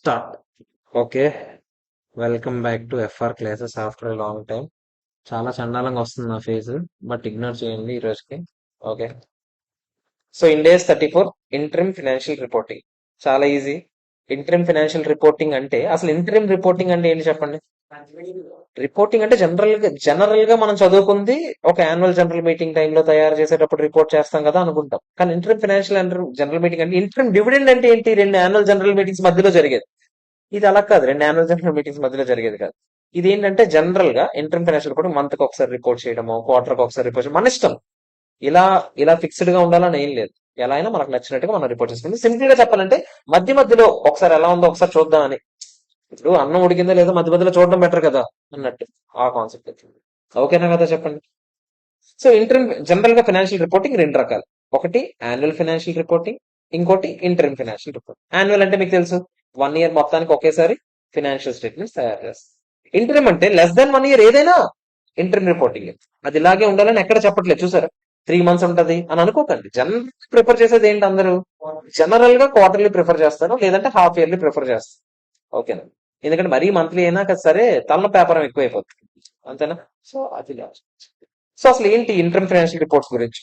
Start. Okay, welcome back to FR classes after a long time. చాలా చండాలంగా వస్తుంది నా ఫేస్, బట్ ఇగ్నోర్ చేయండి ఈ రోజుకి. Okay, so India's 34 interim financial reporting చాలా ఈజీ. ఇంటరిమ్ ఫినాన్షియల్ రిపోర్టింగ్ అంటే అసలు ఇంటరిమ్ రిపోర్టింగ్ అంటే ఏంటి చెప్పండి. రిపోర్టింగ్ అంటే జనరల్ గా మనం చదువుకుంది ఒక యాన్యువల్ జనరల్ మీటింగ్ టైంలో తయారు చేసేటప్పుడు రిపోర్ట్ చేస్తాం కదా అనుకుంటాం. కానీ ఇంటరిమ్ ఫినాన్షియల్ జనరల్ మీటింగ్ అంటే ఇంటరిమ్ డివిడెండ్ అంటే ఏంటి, రెండు యాన్యువల్ జనరల్ మీటింగ్స్ మధ్యలో జరిగేది. ఇది అలా కాదు, రెండు యాన్యువల్ జనరల్ మీటింగ్స్ మధ్యలో జరిగేది కాదు. ఇది ఏంటంటే జనరల్ గా ఇంటర్మ్ ఫైనాన్షియల్ రిపోర్ట్ మంత్ కి ఒకసారి రిపోర్ట్ చేయడము, క్వార్టర్ కి ఒకసారి రిపోర్ట్ చేయడం మన ఇష్టం. ఇలా ఇలా ఫిక్స్డ్ గా ఉండాలని ఏం లేదు. ఎలా అయినా మనకు నచ్చినట్టుగా మనం రిపోర్ట్ చేసుకుంది. సింపుల్ గా చెప్పాలంటే మధ్య మధ్యలో ఒకసారి ఎలా ఉందో ఒకసారి చూద్దామని. ఇప్పుడు అన్నం ఉడికిందో లేదో మధ్య మధ్యలో చూడడం బెటర్ కదా అన్నట్టు ఆ కాన్సెప్ట్ వచ్చింది. ఓకేనా కదా చెప్పండి. సో ఇంటర్మ్ జనరల్ గా ఫైనాన్షియల్ రిపోర్టింగ్ రెండు రకాలు. ఒకటి యాన్యువల్ ఫైనాన్షియల్ రిపోర్టింగ్, ఇంకోటి ఇంటర్మ్ ఫైనాన్షియల్ రిపోర్ట్. యాన్యువల్ అంటే మీకు తెలుసు, 1 ఇయర్ మొత్తానికి ఒకేసారి ఫైనాన్షియల్ స్టేట్మెంట్స్ తయారు చేస్తారు. ఇంటర్మ్ అంటే లెస్ దాన్ 1 ఇయర్ ఏదైనా ఇంటర్మ్ రిపోర్టింగ్. అది ఇలాగే ఉండాలని ఎక్కడ చెప్పట్లేదు, చూసారా. 3 months ఉంటది అని అనుకోకండి. జనరల్ ప్రిఫర్ చేసేది ఏంటి, అందరూ జనరల్ గా క్వార్టర్లీ ప్రిఫర్ చేస్తారు, లేదంటే హాఫ్ ఇయర్లీ ప్రిఫర్ చేస్తారు. ఓకేనా, ఎందుకంటే మరీ మంత్లీ అయినా కదా సరే తలన పేపరం ఎక్కువైపోతుంది, అంతేనా. సో అది లాస్ట్. సో అసలు ఏంటి ఇంటర్మ్ ఫైనాన్షియల్ రిపోర్ట్స్ గురించి.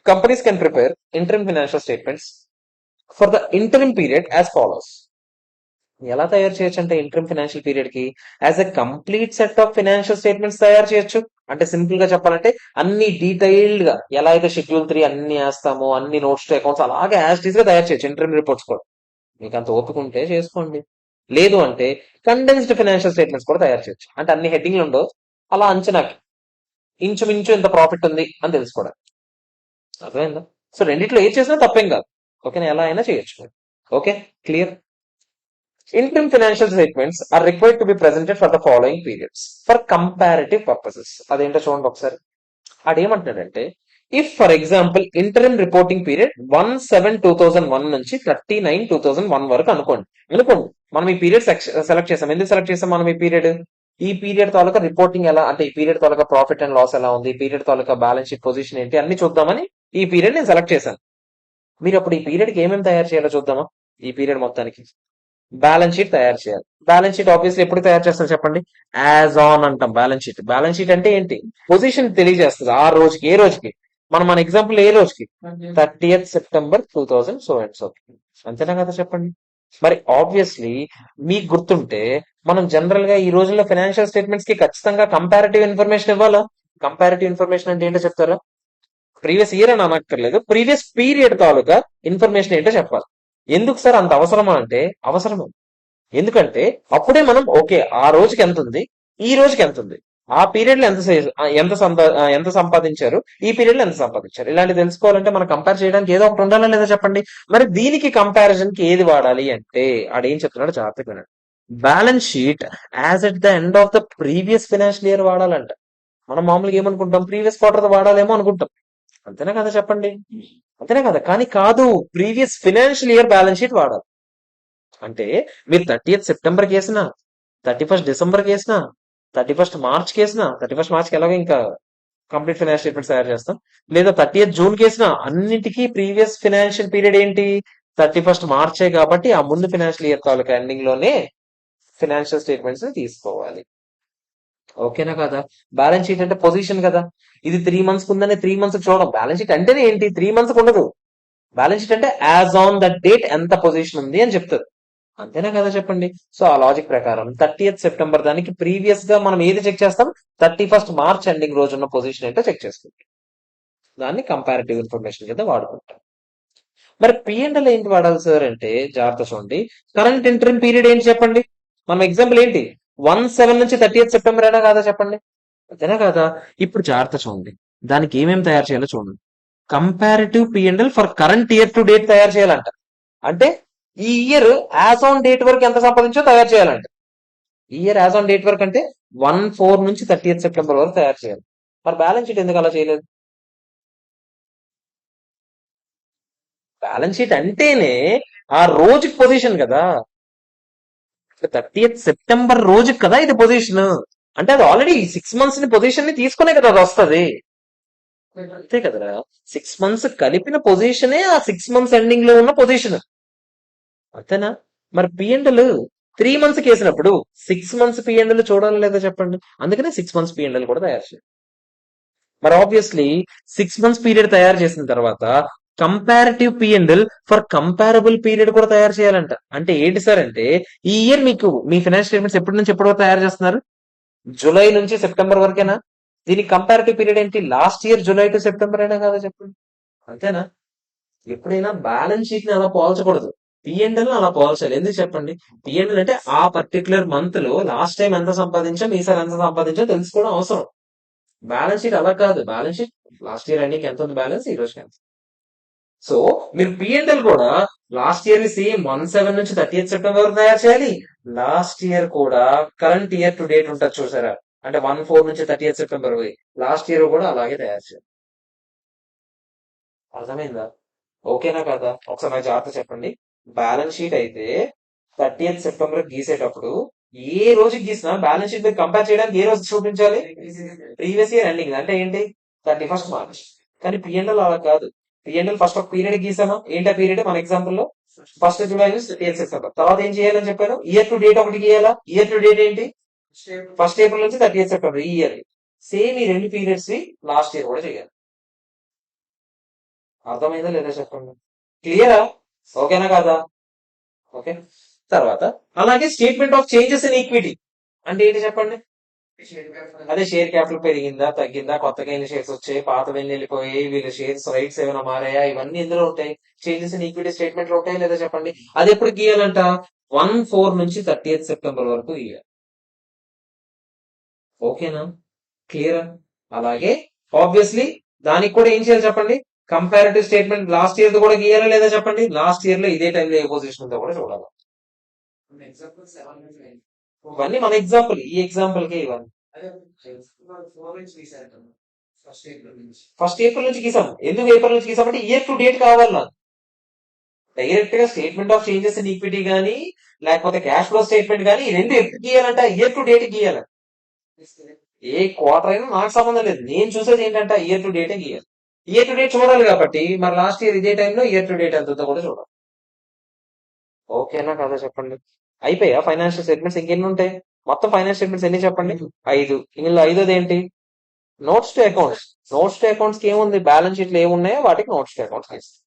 Companies can prepare interim financial statements for the interim period as follows. ఎలా తయారు చేయొచ్చు అంటే ఇంటర్మ్ ఫైనాన్షియల్ పీరియడ్ కి as a complete set of financial statements తయారు చేయొచ్చు. అంటే సింపుల్ గా చెప్పాలంటే అన్ని డీటెయిల్డ్ గా ఎలా అయితే షెడ్యూల్ 3 అన్ని వేస్తామో, అన్ని నోట్స్ టు అకౌంట్స్ అలాగే యాజ్ టీజ్ గా తయారు చేయొచ్చు ఇంటర్మ్ రిపోర్ట్స్ కూడా. మీకు అంత ఓపిక ఉంటే చేసుకోండి. లేదు అంటే కండెన్స్డ్ ఫైనాన్షియల్ స్టేట్మెంట్స్ కూడా తయారు చేయొచ్చు. అంటే అన్ని హెడ్డింగ్లు ఉండవు, అలా అంచనాకి ఇంచుమించు ఎంత ప్రాఫిట్ ఉంది అని తెలుసుకోవడానికి. అర్థమైందా. సో రెండిట్లో ఏది చేసినా తప్పేం కాదు. ఓకేనా, ఎలా అయినా చేయొచ్చు. Okay, clear. Interim financial statements are required to be presented for the following periods for comparative purposes. అదేంటో చూడండి ఒకసారి. అదేమంటున్నాడంటే if for example interim reporting period 1/7/2001 నుంచి 30/9/2001 వరకు అనుకోండి. మనం ఈ పీరియడ్ సెలెక్ట్ చేసాం. ఎందుకు సెలెక్ట్ చేసాం మనం ఈ పీరియడ్ తాలూకా రిపోర్టింగ్ ఎలా, అంటే ఈ పీరియడ్ తాలూకా ప్రాఫిట్ అండ్ లాస్ ఎలా ఉంది, ఈ పీరియడ్ తాలూకా బ్యాలెన్స్ షీట్ పొజిషన్ ఏంటి అన్ని చూద్దామని ఈ పీరియడ్ నేను సెలెక్ట్ చేశాను. మీరు అప్పుడు ఈ పీరియడ్ కి ఏమేమి తయారు చేయాలో చూద్దామా. ఈ పీరియడ్ మొత్తానికి బ్యాలెన్స్ షీట్ తయారు చేయాలి. బ్యాలెన్స్ షీట్ ఆబ్వియస్లీ ఎప్పుడు తయారు చేస్తారు చెప్పండి, యాజ్ ఆన్ అంటాం. బ్యాలెన్స్ షీట్ అంటే ఏంటి, పొజిషన్ తెలియజేస్తుంది ఆ రోజుకి. ఏ రోజుకి, మన ఎగ్జాంపుల్ ఏ రోజుకి, 30th September 2000 so and so. అంతేనా కదా చెప్పండి. మరి ఆబ్వియస్లీ మీకు గుర్తుంటే మనం జనరల్ గా ఈ రోజుల్లో ఫైనాన్షియల్ స్టేట్మెంట్స్ కి ఖచ్చితంగా కంపారిటివ్ ఇన్ఫర్మేషన్ ఇవ్వాలా. కంపారిటివ్ ఇన్ఫర్మేషన్ అంటే ఏంటో చెప్తారా. ప్రీవియస్ ఇయర్ అని అనక్కర్లేదు, ప్రీవియస్ పీరియడ్ తాలూకా ఇన్ఫర్మేషన్ ఏంటో చెప్పాలి. ఎందుకు సార్ అంత అవసరమా అంటే అవసరము. ఎందుకంటే అప్పుడే మనం ఓకే ఆ రోజుకి ఎంత ఉంది, ఈ రోజుకి ఎంత ఉంది, ఆ పీరియడ్ లో ఎంత సంపాదించారు, ఈ పీరియడ్ లో ఎంత సంపాదించారు, ఇలాంటి తెలుసుకోవాలంటే మనం కంపేర్ చేయడానికి ఏదో ఒకటి ఉండాలా లేదా చెప్పండి. మరి దీనికి కంపారిజన్ కి ఏది వాడాలి అంటే ఆడేం చెప్తున్నాడు జాగ్రత్తగా వినండి. Balance sheet as at the end of the previous financial year వాడాలంట. మనం మామూలుగా ఏమనుకుంటాం, ప్రీవియస్ క్వార్టర్ వాడాలేమో అనుకుంటాం. అంతేనా కదా చెప్పండి. అంతేనా కదా, కానీ కాదు, previous financial year balance sheet వాడాలి. అంటే మీరు 30th September కేసినా, 31st December కేసినా, 31st March కేసినా, 31st March కి ఎలాగో ఇంకా కంప్లీట్ ఫైనాన్షియల్ స్టేట్మెంట్స్ తయారు చేస్తాం, లేదా 30th June కేసినా అన్నింటికీ ప్రీవియస్ ఫైనాన్షియల్ పీరియడ్ ఏంటి, 31st March కాబట్టి ఆ ముందు ఫైనాన్షియల్ ఇయర్ తాలూకా ఎండింగ్ లోనే ఫైనాన్షియల్ స్టేట్మెంట్స్ తీసుకోవాలి. ఓకేనా కదా. బ్యాలెన్స్ షీట్ అంటే పొజిషన్ కదా. ఇది 3 months ఉందని 3 months చూడడం. బ్యాలెన్స్ షీట్ అంటేనే ఏంటి, 3 months ఉండదు. బ్యాలెన్స్ షీట్ అంటే యాజ్ ఆన్ దట్ డేట్ ఎంత పొజిషన్ ఉంది అని చెప్తారు. అంతేనా కదా చెప్పండి. సో ఆ లాజిక్ ప్రకారం 30th September దానికి ప్రీవియస్ గా మనం ఏది చెక్ చేస్తాం, 31st March ఎండింగ్ రోజు ఉన్న పొజిషన్ ఏంటో చెక్ చేసుకుంటాం. దాన్ని కంపారిటివ్ ఇన్ఫర్మేషన్ కింద వాడుకుంటాం. మరి P&L ఏంటి వాడాలి సార్ అంటే జాగ్రత్త చూడండి. కరెంట్ ఇంటరిమ్ పీరియడ్ ఏంటి చెప్పండి. మనం ఎగ్జాంపుల్ ఏంటి, 1/7 నుంచి 30th September అయినా కాదా చెప్పండి. అంతేనా కదా. ఇప్పుడు జాగ్రత్త చూడండి, దానికి ఏమేమి తయారు చేయాలో చూడండి. Comparative P&L for current year to date తయారు చేయాలంట. అంటే ఈ ఇయర్ యాజ్ ఆన్ డేట్ వరకు ఎంత సంపాదించో తయారు చేయాలంట. ఈ ఇయర్ యాజ్ ఆన్ డేట్ వరకు అంటే 1/4 నుంచి 30th September వరకు తయారు చేయాలి. మరి బ్యాలెన్స్ షీట్ ఎందుకు అలా చేయలేదు. బ్యాలెన్స్ షీట్ అంటేనే ఆ రోజుకి పొజిషన్ కదా. 30th September రోజుకి కదా ఇది పొజిషన్. అంటే అది ఆల్రెడీ 6 months ని పొజిషన్ ని తీసుకునే కదా అది వస్తుంది. అంతే కదరా, 6 months కలిపిన పొజిషనే ఆ 6 months ఎండింగ్ లో ఉన్న పొజిషన్. అంతేనా. మరి P&L 3 months కేసినప్పుడు 6 months P&L చూడాలి లేదా చెప్పండి. అందుకనే 6 months P&L కూడా తయారు చేయాలి. మరి ఆబ్వియస్లీ 6 months పీరియడ్ తయారు చేసిన తర్వాత comparative P&L for comparable period కూడా తయారు చేయాలంట. అంటే ఏంటి సార్ అంటే, ఈ ఇయర్ మీకు మీ ఫైనాన్షియల్ స్టేట్మెంట్స్ ఎప్పటి నుంచి ఎప్పటి వరకు తయారు చేస్తున్నారు? జూలై నుంచి సెప్టెంబర్ వరకేనా? దీనికి కంపారిటివ్ పీరియడ్ ఏంటి? Last year July to September అయినా కదా చెప్పండి. అంతేనా? ఎప్పుడైనా బ్యాలెన్స్ షీట్ ని అలా పోల్చకూడదు, P&L అలా పోల్చాలి. ఎందుకు చెప్పండి? P&L అంటే ఆ పర్టికులర్ మంత్ లో లాస్ట్ టైం ఎంత సంపాదించాం, ఈసారి ఎంత సంపాదించాం తెలుసుకోవడం అవసరం. బ్యాలెన్స్ షీట్ అలా కాదు. Balance sheet last year ending ఎంత ఉంది బ్యాలెన్స్, ఈ రోజుకి ఎంత. సో మీరు P&L కూడా లాస్ట్ ఇయర్ సేమ్ 1/7 నుంచి 30th సెప్టెంబర్ వరకు తయారు చేయాలి. లాస్ట్ ఇయర్ కూడా కరెంట్ ఇయర్ టు డేట్ ఉంటుంది చూసారా, అంటే 1/4 నుంచి 30th సెప్టెంబర్ లాస్ట్ ఇయర్ కూడా అలాగే తయారు చేయాలి. అర్థమైందా? ఓకేనా కదా? ఒకసారి నాకు జాగ్రత్త చెప్పండి. బ్యాలెన్స్ షీట్ అయితే 30th సెప్టెంబర్ గీసేటప్పుడు ఏ రోజు గీసినా బ్యాలెన్స్ షీట్ మీరు కంపేర్ చేయడానికి ఏ రోజు చూపించాలి? ప్రీవియస్ ఇయర్ ఎండింగ్, అంటే ఏంటి? 31st March. కానీ P&L అలా కాదు. P&L ఫస్ట్ ఒక పీరియడ్ గీసాను. ఏంటి ఆ పీరియడ్? మన ఎగ్జాంపుల్ లో 1st July నుంచి 30th సెప్టెంబర్. తర్వాత ఏం చేయాలని చెప్పాను? ఇయర్ టు డేట్ ఒకటి గీయాలా. ఇయర్ టు డేట్ ఏంటి? 1st April నుంచి 30th సెప్టెంబర్ ఈ ఇయర్. సేమ్ ఈ రెండు పీరియడ్స్ లాస్ట్ ఇయర్ కూడా చేయాలి. అర్థమైందా లేదా చెప్పండి? క్లియరా? ఓకేనా కాదా? ఓకే. తర్వాత అలాగే statement of changes in equity అంటే ఏంటి చెప్పండి? అదే షేర్ క్యాపిటల్ పెరిగిందా తగ్గిందా, కొత్తగా ఎన్ని షేర్స్ వచ్చాయి, పాతవి ఎన్ని వెళ్ళిపోయాయి, వీళ్ళ షేర్స్ రైట్స్ ఏమైనా మారాయా, ఇవన్నీ ఇందులో ఉంటాయి. చేంజెస్ ఇన్ ఈక్విటీ స్టేట్మెంట్ లో ఉంటాయి లేదా చెప్పండి? అది ఎప్పుడు గీయాలంట? 1/4 నుంచి 30th సెప్టెంబర్ వరకు గీయాలి. ఓకేనా? క్లియరా? అలాగే ఆబ్వియస్లీ దానికి కూడా ఏం చేయాలి చెప్పండి? కంపారిటివ్ స్టేట్మెంట్ లాస్ట్ ఇయర్ కూడా గీయాలా లేదా చెప్పండి? లాస్ట్ ఇయర్ లో ఇదే టైంలో ఏ పొజిషన్ ఉందో కూడా చూడాలి. ఇవన్నీ మన ఎగ్జాంపుల్, ఈ ఎగ్జాంపుల్ కే ఇవన్నీ. ఫస్ట్ ఏప్రిల్ నుంచి గీసాం. ఎందుకు ఏప్రిల్ నుంచి గీసామంటే ఇయర్ టు డేట్ కావాలి నాకు. డైరెక్ట్ గా statement of changes in equity గానీ లేకపోతే క్యాష్ ఫ్లో స్టేట్మెంట్ గానీ ఈ రెండు ఎప్పుడు గీయాలంటే ఇయర్ టు డేట్ గీయాలి. ఏ క్వార్టర్ అయినా నాకు సంబంధం లేదు. నేను చూసేది ఏంటంటే ఇయర్ టు డేటే గీయాలి. ఇయర్ టు డేట్ చూడాలి కాబట్టి మరి లాస్ట్ ఇయర్ ఇదే టైంలో ఇయర్ టు డేట్ ఎంతో కూడా చూడాలి. ఓకేనా కదా చెప్పండి? అయిపోయా ఫైనాన్షియల్ స్టేట్మెంట్స్? ఇంకెన్ని ఉంటాయి? మొత్తం ఫైనాన్షియల్ స్టేట్మెంట్స్ ఎన్ని చెప్పండి? 5. ఇందులో 5ది ఏంటి? Notes to accounts. Notes to accounts కి ఏముంది? బ్యాలెన్స్ షీట్ లో ఏమున్నాయో వాటికి నోట్స్ టు అకౌంట్స్ ఇస్తాం.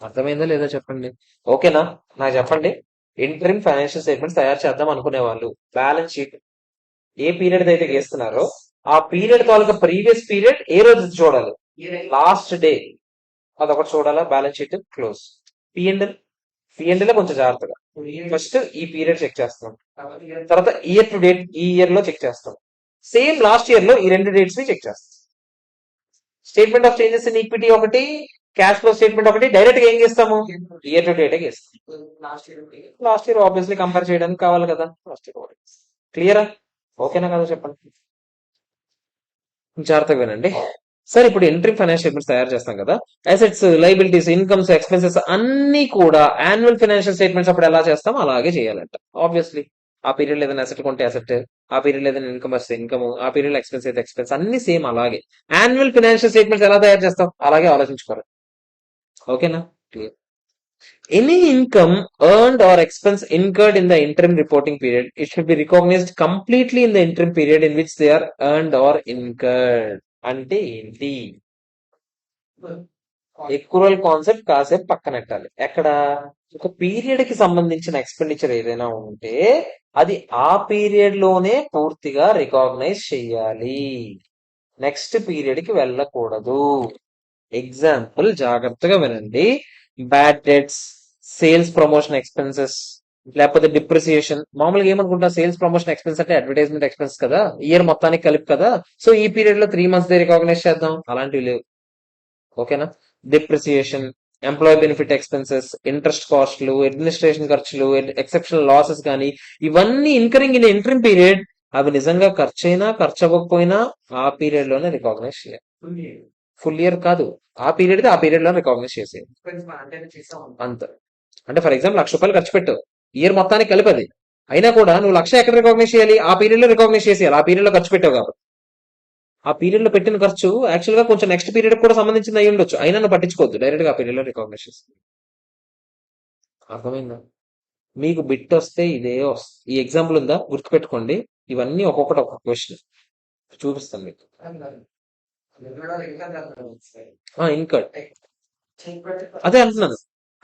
అర్థమైందా లేదా చెప్పండి? ఓకేనా? నాకు చెప్పండి, ఇంటరిమ్ ఫైనాన్షియల్ స్టేట్మెంట్స్ తయారు చేద్దాం అనుకునే వాళ్ళు బ్యాలెన్స్ షీట్ ఏ పీరియడ్ అయితే గీస్తున్నారో ఆ పీరియడ్ తాలూకా ప్రీవియస్ పీరియడ్ ఏ రోజు చూడాలి? లాస్ట్ డే అదొకటి చూడాలా. Balance sheet close. P&L P&L కొంచెం జాగ్రత్తగా ఫస్ట్ ఈ పీరియడ్ చెక్ చేస్తాం, తర్వాత ఇయర్ టు డేట్ ఈ ఇయర్ లో చెక్ చేస్తాం, సేమ్ లాస్ట్ ఇయర్ లో ఈ రెండు డేట్స్ ని చెక్ చేస్తాం. Statement of changes in equity ఒకటి, క్యాష్ ఫ్లో స్టేట్మెంట్ ఒకటి డైరెక్ట్ గా ఏం చేస్తాము? ఇయర్ టు డేట్ గీస్తాం. లాస్ట్ ఇయర్ ఆబ్వియస్లీ కంపేర్ చేయడానికి కావాలి కదా. లాస్ట్ ఇయర్ క్లియరా? ఓకేనా కదా చెప్పండి? జాగ్రత్తగా వినండి. సార్ ఇప్పుడు ఇంటరిమ్ ఫైనాన్షియల్ స్టేట్మెంట్స్ తయారు చేస్తాం కదా, అసెట్స్, లైబిలిటీస్, ఇన్కమ్స్, ఎక్స్పెన్సెస్ అన్ని కూడా యాన్యువల్ ఫైనాన్షియల్ స్టేట్మెంట్స్ అప్పుడు ఎలా చేస్తాం అలాగే చేయాలంట. ఆబ్వియస్లీ ఆ పీరియడ్ ఏదైనా అసెట్ కొంటే అసెట్, ఆ పీరియడ్ ఏదైనా ఇన్కమ్ వస్తే ఇన్కమ్, ఆ పీరియడ్ ఎక్స్పెన్స్ అయితే ఎక్స్పెన్స్, అన్ని సేమ్ అలాగే. యాన్యువల్ ఫైనాన్షియల్ స్టేట్మెంట్స్ ఎలా తయారు చేస్తాం అలాగే ఆలోచించుకోవాలి. ఓకేనా? Clear. Any income earned or expense incurred in the interim reporting period, it should be recognized completely in the interim period in which they are earned or incurred. అంటే ఏంటి? ఎక్రూవల్ concept కాసేపు పక్కనెట్టాలి. ఎక్కడ? ఒక పీరియడ్ కి సంబంధించిన ఎక్స్పెండిచర్ ఏదైనా ఉంటే అది ఆ పీరియడ్ లోనే పూర్తిగా రికాగ్నైజ్ చెయ్యాలి, నెక్స్ట్ పీరియడ్ కి వెళ్ళకూడదు. ఎగ్జాంపుల్ జాగ్రత్తగా వినండి. Bad debts, sales promotion expenses, లేకపోతే డిప్రిసియేషన్. మామూలుగా ఏమనుకుంటా, సేల్స్ ప్రమోషన్ ఎక్స్పెన్స్ అంటే అడ్వర్టైజ్మెంట్ ఎక్స్పెన్స్ కదా, ఇయర్ మొత్తానికి కలిపి కదా. సో ఈ పీరియడ్ లో 3 months రికాగ్నైజ్ చేద్దాం, అలాంటివి లేవు. ఓకేనా? Depreciation, employee benefit expenses, interest కాస్ట్లు, అడ్మినిస్ట్రేషన్ ఖర్చులు, ఎక్సెప్షనల్ లాసెస్ కానీ ఇవన్నీ ఇన్కరింగ్ ఇన్ ఇంటరిమ్ పీరియడ్ అవి నిజంగా ఖర్చు అయినా ఖర్చు అవ్వకపోయినా ఆ పీరియడ్ లోనే రికాగ్నైజ్ చేయాలి. ఫుల్ ఇయర్ కాదు, ఆ పీరియడ్ ఆ పీరియడ్ లో రికాగ్నైజ్ చేసేది అంత. అంటే ఫర్ ఎగ్జాంపుల్ 1,00,000 ఖర్చు పెట్టావు, ఇయర్ మొత్తానికి కలిపది, అయినా కూడా నువ్వు 1,00,000 ఎక్కడ రికాగ్నైజ్ చేయాలి? ఆ పీరియడ్ లో రికాగ్నైజ్ చేసేయాలి. ఆ పీరియడ్ లో ఖర్చు పెట్టావు కాబట్టి. ఆ పీరియడ్ లో పెట్టిన ఖర్చు యాక్చువల్ గా కొంచెం నెక్స్ట్ పీరియడ్ కూడా సంబంధించింది అయి ఉండొచ్చు, అయినా నువ్వు పట్టించుకోవద్దు, డైరెక్ట్ గా ఆ పీరియడ్ లో రికాగ్నైజ్ చేస్తుంది. అర్థమైందా? మీకు బిట్ వస్తే ఇదే వస్తుంది. ఈ ఎగ్జాంపుల్ ఉందా, గుర్తుపెట్టుకోండి. ఇవన్నీ ఒక్కొక్కటి ఒక్కొక్క క్వశ్చన్ చూపిస్తాను మీకు. ఇన్కట్ అదే అంటున్నాను,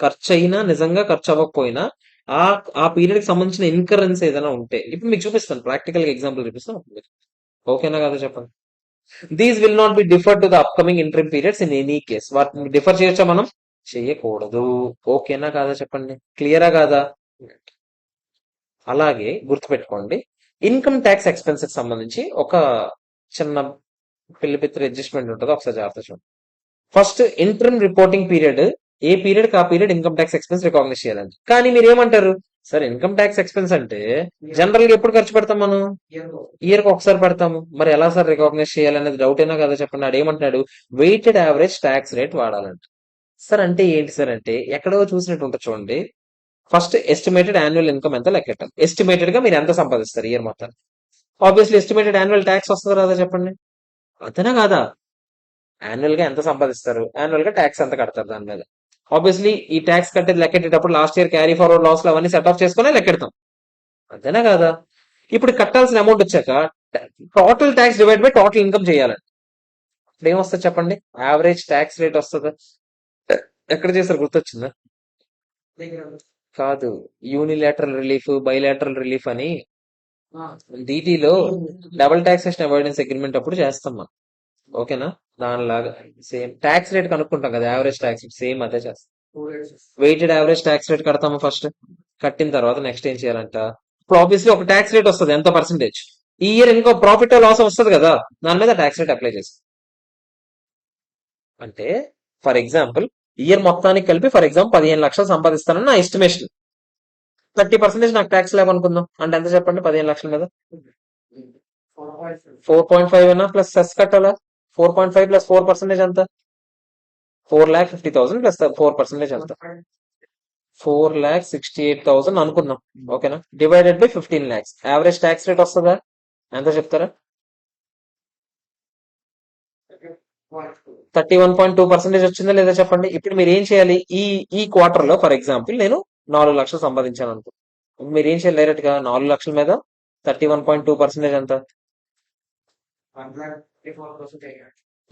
ఖర్చు అయినా నిజంగా ఖర్చు అవ్వకపోయినా ఆ ఆ పీరియడ్ కి సంబంధించిన ఇన్కరెన్స్ ఏదైనా ఉంటే ఇప్పుడు మీకు చూపిస్తాను, ప్రాక్టికల్ గా ఎగ్జాంపుల్ చూపిస్తాను. ఓకేనా కదా చెప్పండి. These will not B differ to the upcoming interim periods in any case. వాటిని డిఫర్ చేయొచ్చా మనం? చేయకూడదు. ఓకేనా కాదా చెప్పండి, క్లియరా కాదా? అలాగే గుర్తుపెట్టుకోండి, ఇన్కమ్ ట్యాక్స్ ఎక్స్పెన్సెస్ సంబంధించి ఒక చిన్న పిల్లిపిత్ర అడ్జస్ట్మెంట్ ఉంటుంది, ఒకసారి జాగ్రత్త చూడండి. First interim reporting period, a period కి ఆ period income tax expense recognise చేయాలండి. కానీ మీరు ఏమంటారు, సార్ ఇన్కమ్ ట్యాక్స్ ఎక్స్పెన్స్ అంటే జనరల్ గా ఎప్పుడు ఖర్చు పెడతాం మనం? ఇయర్ కి ఒకసారి పెడతాము. మరి ఎలా సార్ రికాగ్నైజ్ చేయాలనేది డౌట్ అయినా కదా చెప్పండి. ఆడు ఏమంటున్నాడు, వెయిటెడ్ యావరేజ్ ట్యాక్స్ రేట్ వాడాలంట. సార్ అంటే ఏంటి సార్ అంటే, ఎక్కడో చూసినట్టు ఉంటుంది చూడండి. ఫస్ట్ ఎస్టిమేటెడ్ యాన్యువల్ ఇన్కమ్ ఎంత లెక్కెట్టాలి. ఎస్టిమేటెడ్ గా మీరు ఎంత సంపాదిస్తారు ఇయర్ మొత్తం. ఆబ్వియస్లీ ఎస్టిమేటెడ్ యాన్యువల్ ట్యాక్స్ వస్తుంది రాదా చెప్పండి, అంతేనా కాదా? యాన్యువల్ గా ఎంత సంపాదిస్తారు, యాన్యువల్ గా ట్యాక్స్ ఎంత కడతారు దాని మీద. ఆబ్వియస్లీ ఈ ట్యాక్స్ కట్టేది లెక్కెట్టేటప్పుడు last year carry forward loss అవన్నీ సెట్ ఆఫ్ చేసుకునే లెక్కెడతాం, అంతేనా కాదా? ఇప్పుడు కట్టాల్సిన అమౌంట్ వచ్చాక total tax divide by total income చేయాలండి. ఇప్పుడు ఏమొస్తుంది చెప్పండి, యావరేజ్ ట్యాక్స్ రేట్ వస్తుందా? ఎక్కడ చేస్తారు, గుర్తొచ్చిందా? కాదు, యూనిలాటరల్ రిలీఫ్, బైలాటరల్ రిలీఫ్ అని డీటీలో డబుల్ టాక్సేషన్ అవాయిడెన్స్ అగ్రిమెంట్ అప్పుడు చేస్తాం మనం. ఓకేనా, దానిలాగా సేమ్ ట్యాక్స్ రేట్ కనుక్కుంటాం కదా, యావరేజ్ ట్యాక్స్ రేట్ సేమ్ అదే చేస్తాం. వెయిటెడ్ యావరేజ్ ట్యాక్స్ రేట్ కడతాము ఫస్ట్. కట్టిన తర్వాత నెక్స్ట్ ఏం చేయాలంట, ఇప్పుడు ఆబ్వియస్లీ ఒక ట్యాక్స్ రేట్ వస్తుంది, ఎంత పర్సెంటేజ్. ఈ ఇయర్ ఇంకో ప్రాఫిట్ లాస్ వస్తుంది కదా, దాని మీద ట్యాక్స్ రేట్ అప్లై చేస్తాం. అంటే ఫర్ ఎగ్జాంపుల్ ఇయర్ మొత్తానికి కలిపి ఫర్ ఎగ్జాంపుల్ 15 లక్షలు సంపాదిస్తానని నా ఎస్టిమేషన్. 30% నాకు ట్యాక్స్ లేవనుకుందాం అంటే ఎంత చెప్పండి, 15 లక్షల మీద 4.5 అయినా ప్లస్ సెస్ కట్టాలా. 4.5 ప్లస్ 4% ఎంత, 4,50,000 ప్లస్ 4% ఎంత, 4,68,000 అనుకుందాం. ఓకేనా, divided by 15 lakhs. Average tax rate వస్తుందా, ఎంత చెప్తారా? 31.2% వచ్చిందా లేదా చెప్పండి. ఇప్పుడు మీరు ఏం చేయాలి, ఈ ఈ క్వార్టర్ లో ఫర్ ఎగ్జాంపుల్ నేను 4 లక్షలు సంపాదించాను అనుకో, మీరు ఏం చేయాలి, డైరెక్ట్ గా 4 లక్షల మీద 31.2% ఎంత,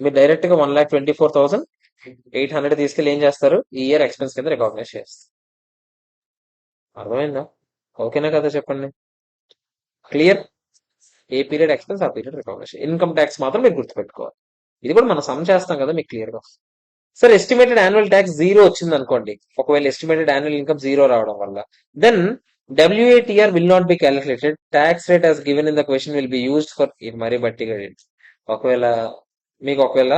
మీరు డైరెక్ట్ గా 1,24,800 తీసుకెళ్లి ఏం చేస్తారు, ఈ ఇయర్ ఎక్స్పెన్స్ కింద రికాగ్నైజ్ చేస్తారు. అర్థమైందా? ఓకేనా కదా చెప్పండి, క్లియర్. ఏ పీరియడ్ ఎక్స్పెన్స్ ఆ పీరియడ్ రికాగ్నైజ్. ఇన్కమ్ ట్యాక్స్ మాత్రం మీరు గుర్తుపెట్టుకోవాలి. ఇది కూడా మనం సమ్ చేస్తాం కదా, మీకు క్లియర్ గా. Sir estimated annual tax zero వచ్చింది అనుకోండి, ఒకవేళ ఎస్టిమేటెడ్ యాన్యువల్ ఇన్కమ్ జీరో రావడం వల్ల, then WATR will not be calculated. Tax rate as given in the question will be used for, ఇది మరీ బట్టిగా ఒకవేళ ఒకవేళ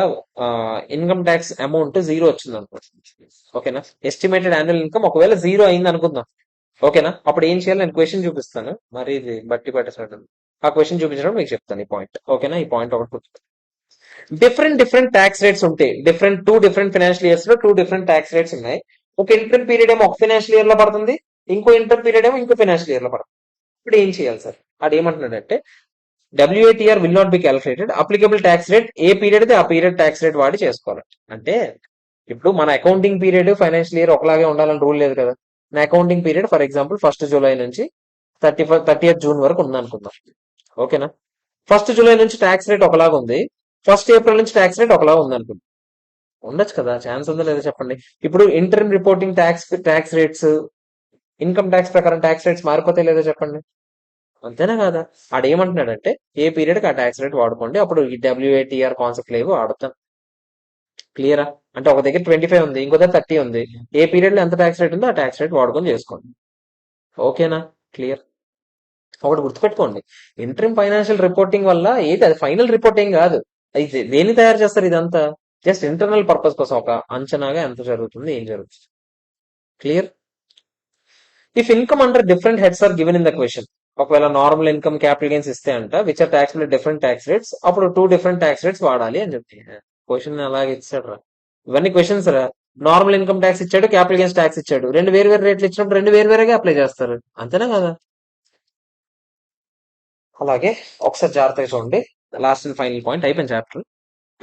ఇన్కమ్ ట్యాక్స్ అమౌంట్ జీరో వచ్చింది అనుకోండి, ఓకేనా, ఎస్టిమేటెడ్ యాన్యువల్ ఇన్కమ్ ఒకవేళ జీరో అయింది అనుకుందాం, ఓకేనా, అప్పుడు ఏం చేయాలి, నేను క్వశ్చన్ చూపిస్తాను, మరి ఇది బట్టి పట్టేసినట్టు. ఆ క్వశ్చన్ చూపించడం మీకు చెప్తాను ఈ పాయింట్, ఓకేనా. ఈ పాయింట్ ఒకటి డిఫరెంట్ ట్యాక్స్ రేట్స్ ఉంటాయి. డిఫరెంట్ ఫైనాన్షియల్ ఇయర్స్ లో 2 డిఫరెంట్ ట్యాక్స్ రేట్స్ ఉన్నాయి. ఒక ఇంటర్ పీరియడ్ ఏమో ఒక ఫైనాన్షియల్ ఇయర్ లో పడుతుంది, ఇంకో ఇంటర్ పీరియడ్ ఏమో ఇంకో ఫైనాన్షియల్ ఇయర్ లో పడుతుంది. ఇప్పుడు ఏం చేయాలి సార్, అది ఏమంటున్నాడంటే WATR will not be calculated, applicable tax rate a period ఆ పీరియడ్ ట్యాక్స్ రేట్ వాడి చేసుకోవాలి. అంటే ఇప్పుడు మన అకౌంటింగ్ పీరియడ్ ఫైనాన్షియల్ ఇయర్ ఒకలాగే ఉండాలని రూల్ లేదు కదా. నా accounting period for example 1 July నుంచి 30th జూన్ వరకు ఉందనుకుందాం, ఓకేనా. 1 జూలై నుంచి ట్యాక్స్ రేట్ ఒకలాగా ఉంది, 1 ఏప్రిల్ నుంచి ట్యాక్స్ రేట్ ఒకలా ఉంది అనుకుంది. ఉండొచ్చు కదా, ఛాన్స్ ఉందా లేదా చెప్పండి. ఇప్పుడు interim reporting tax rates, income tax ప్రకారం ట్యాక్స్ రేట్స్ మారిపోతాయి లేదా చెప్పండి, అంతేనా కాదా. ఆడేమంటున్నాడంటే ఏ పీరియడ్ కి ఆ ట్యాక్స్ రేట్ వాడుకోండి, అప్పుడు ఈ డబ్ల్యూఏటిఆర్ కాన్సెప్ట్ లేవు ఆడుతాం. క్లియరా, అంటే ఒక దగ్గర 25 ఉంది, ఇంకో దగ్గర 30 ఉంది, ఏ పీరియడ్ లో ఎంత ట్యాక్స్ రేట్ ఉందో ఆ ట్యాక్స్ రేట్ వాడుకొని చేసుకోండి. ఓకేనా, క్లియర్. ఒకటి గుర్తుపెట్టుకోండి, ఇంటర్మ్ ఫైనాన్షియల్ రిపోర్టింగ్ వల్ల ఏది అది ఫైనల్ రిపోర్టింగ్ కాదు. అయితే దేన్ని తయారు చేస్తారు, ఇదంతా జస్ట్ ఇంటర్నల్ పర్పస్ కోసం, ఒక అంచనాగా ఎంత జరుగుతుంది, ఏం జరుగుతుంది. Clear. If income under different heads are given in the question, ఒకవేళ నార్మల్ ఇన్కమ్, క్యాపిటల్ గెయిన్స్ ఇస్తే అంట which are tax different tax rates, అప్పుడు 2 డిఫరెంట్ ట్యాక్స్ రేట్స్ వాడాలి అని చెప్పి క్వశ్చన్ అలాగే ఇచ్చాడు రా. ఇవన్నీ క్వశ్చన్స్ రా. నార్మల్ ఇన్కమ్ ట్యాక్స్ ఇచ్చాడు, క్యాపిటల్ గెయిన్స్ ట్యాక్స్ ఇచ్చాడు, రెండు వేరు రేట్లు ఇచ్చినప్పుడు రెండు వేరుగా అప్లై చేస్తారు, అంతేనా కదా. అలాగే ఒకసారి జాగ్రత్తగా చూడండి, లాస్ట్ అండ్ ఫైనల్ పాయింట్ అయిపోయింది chapter.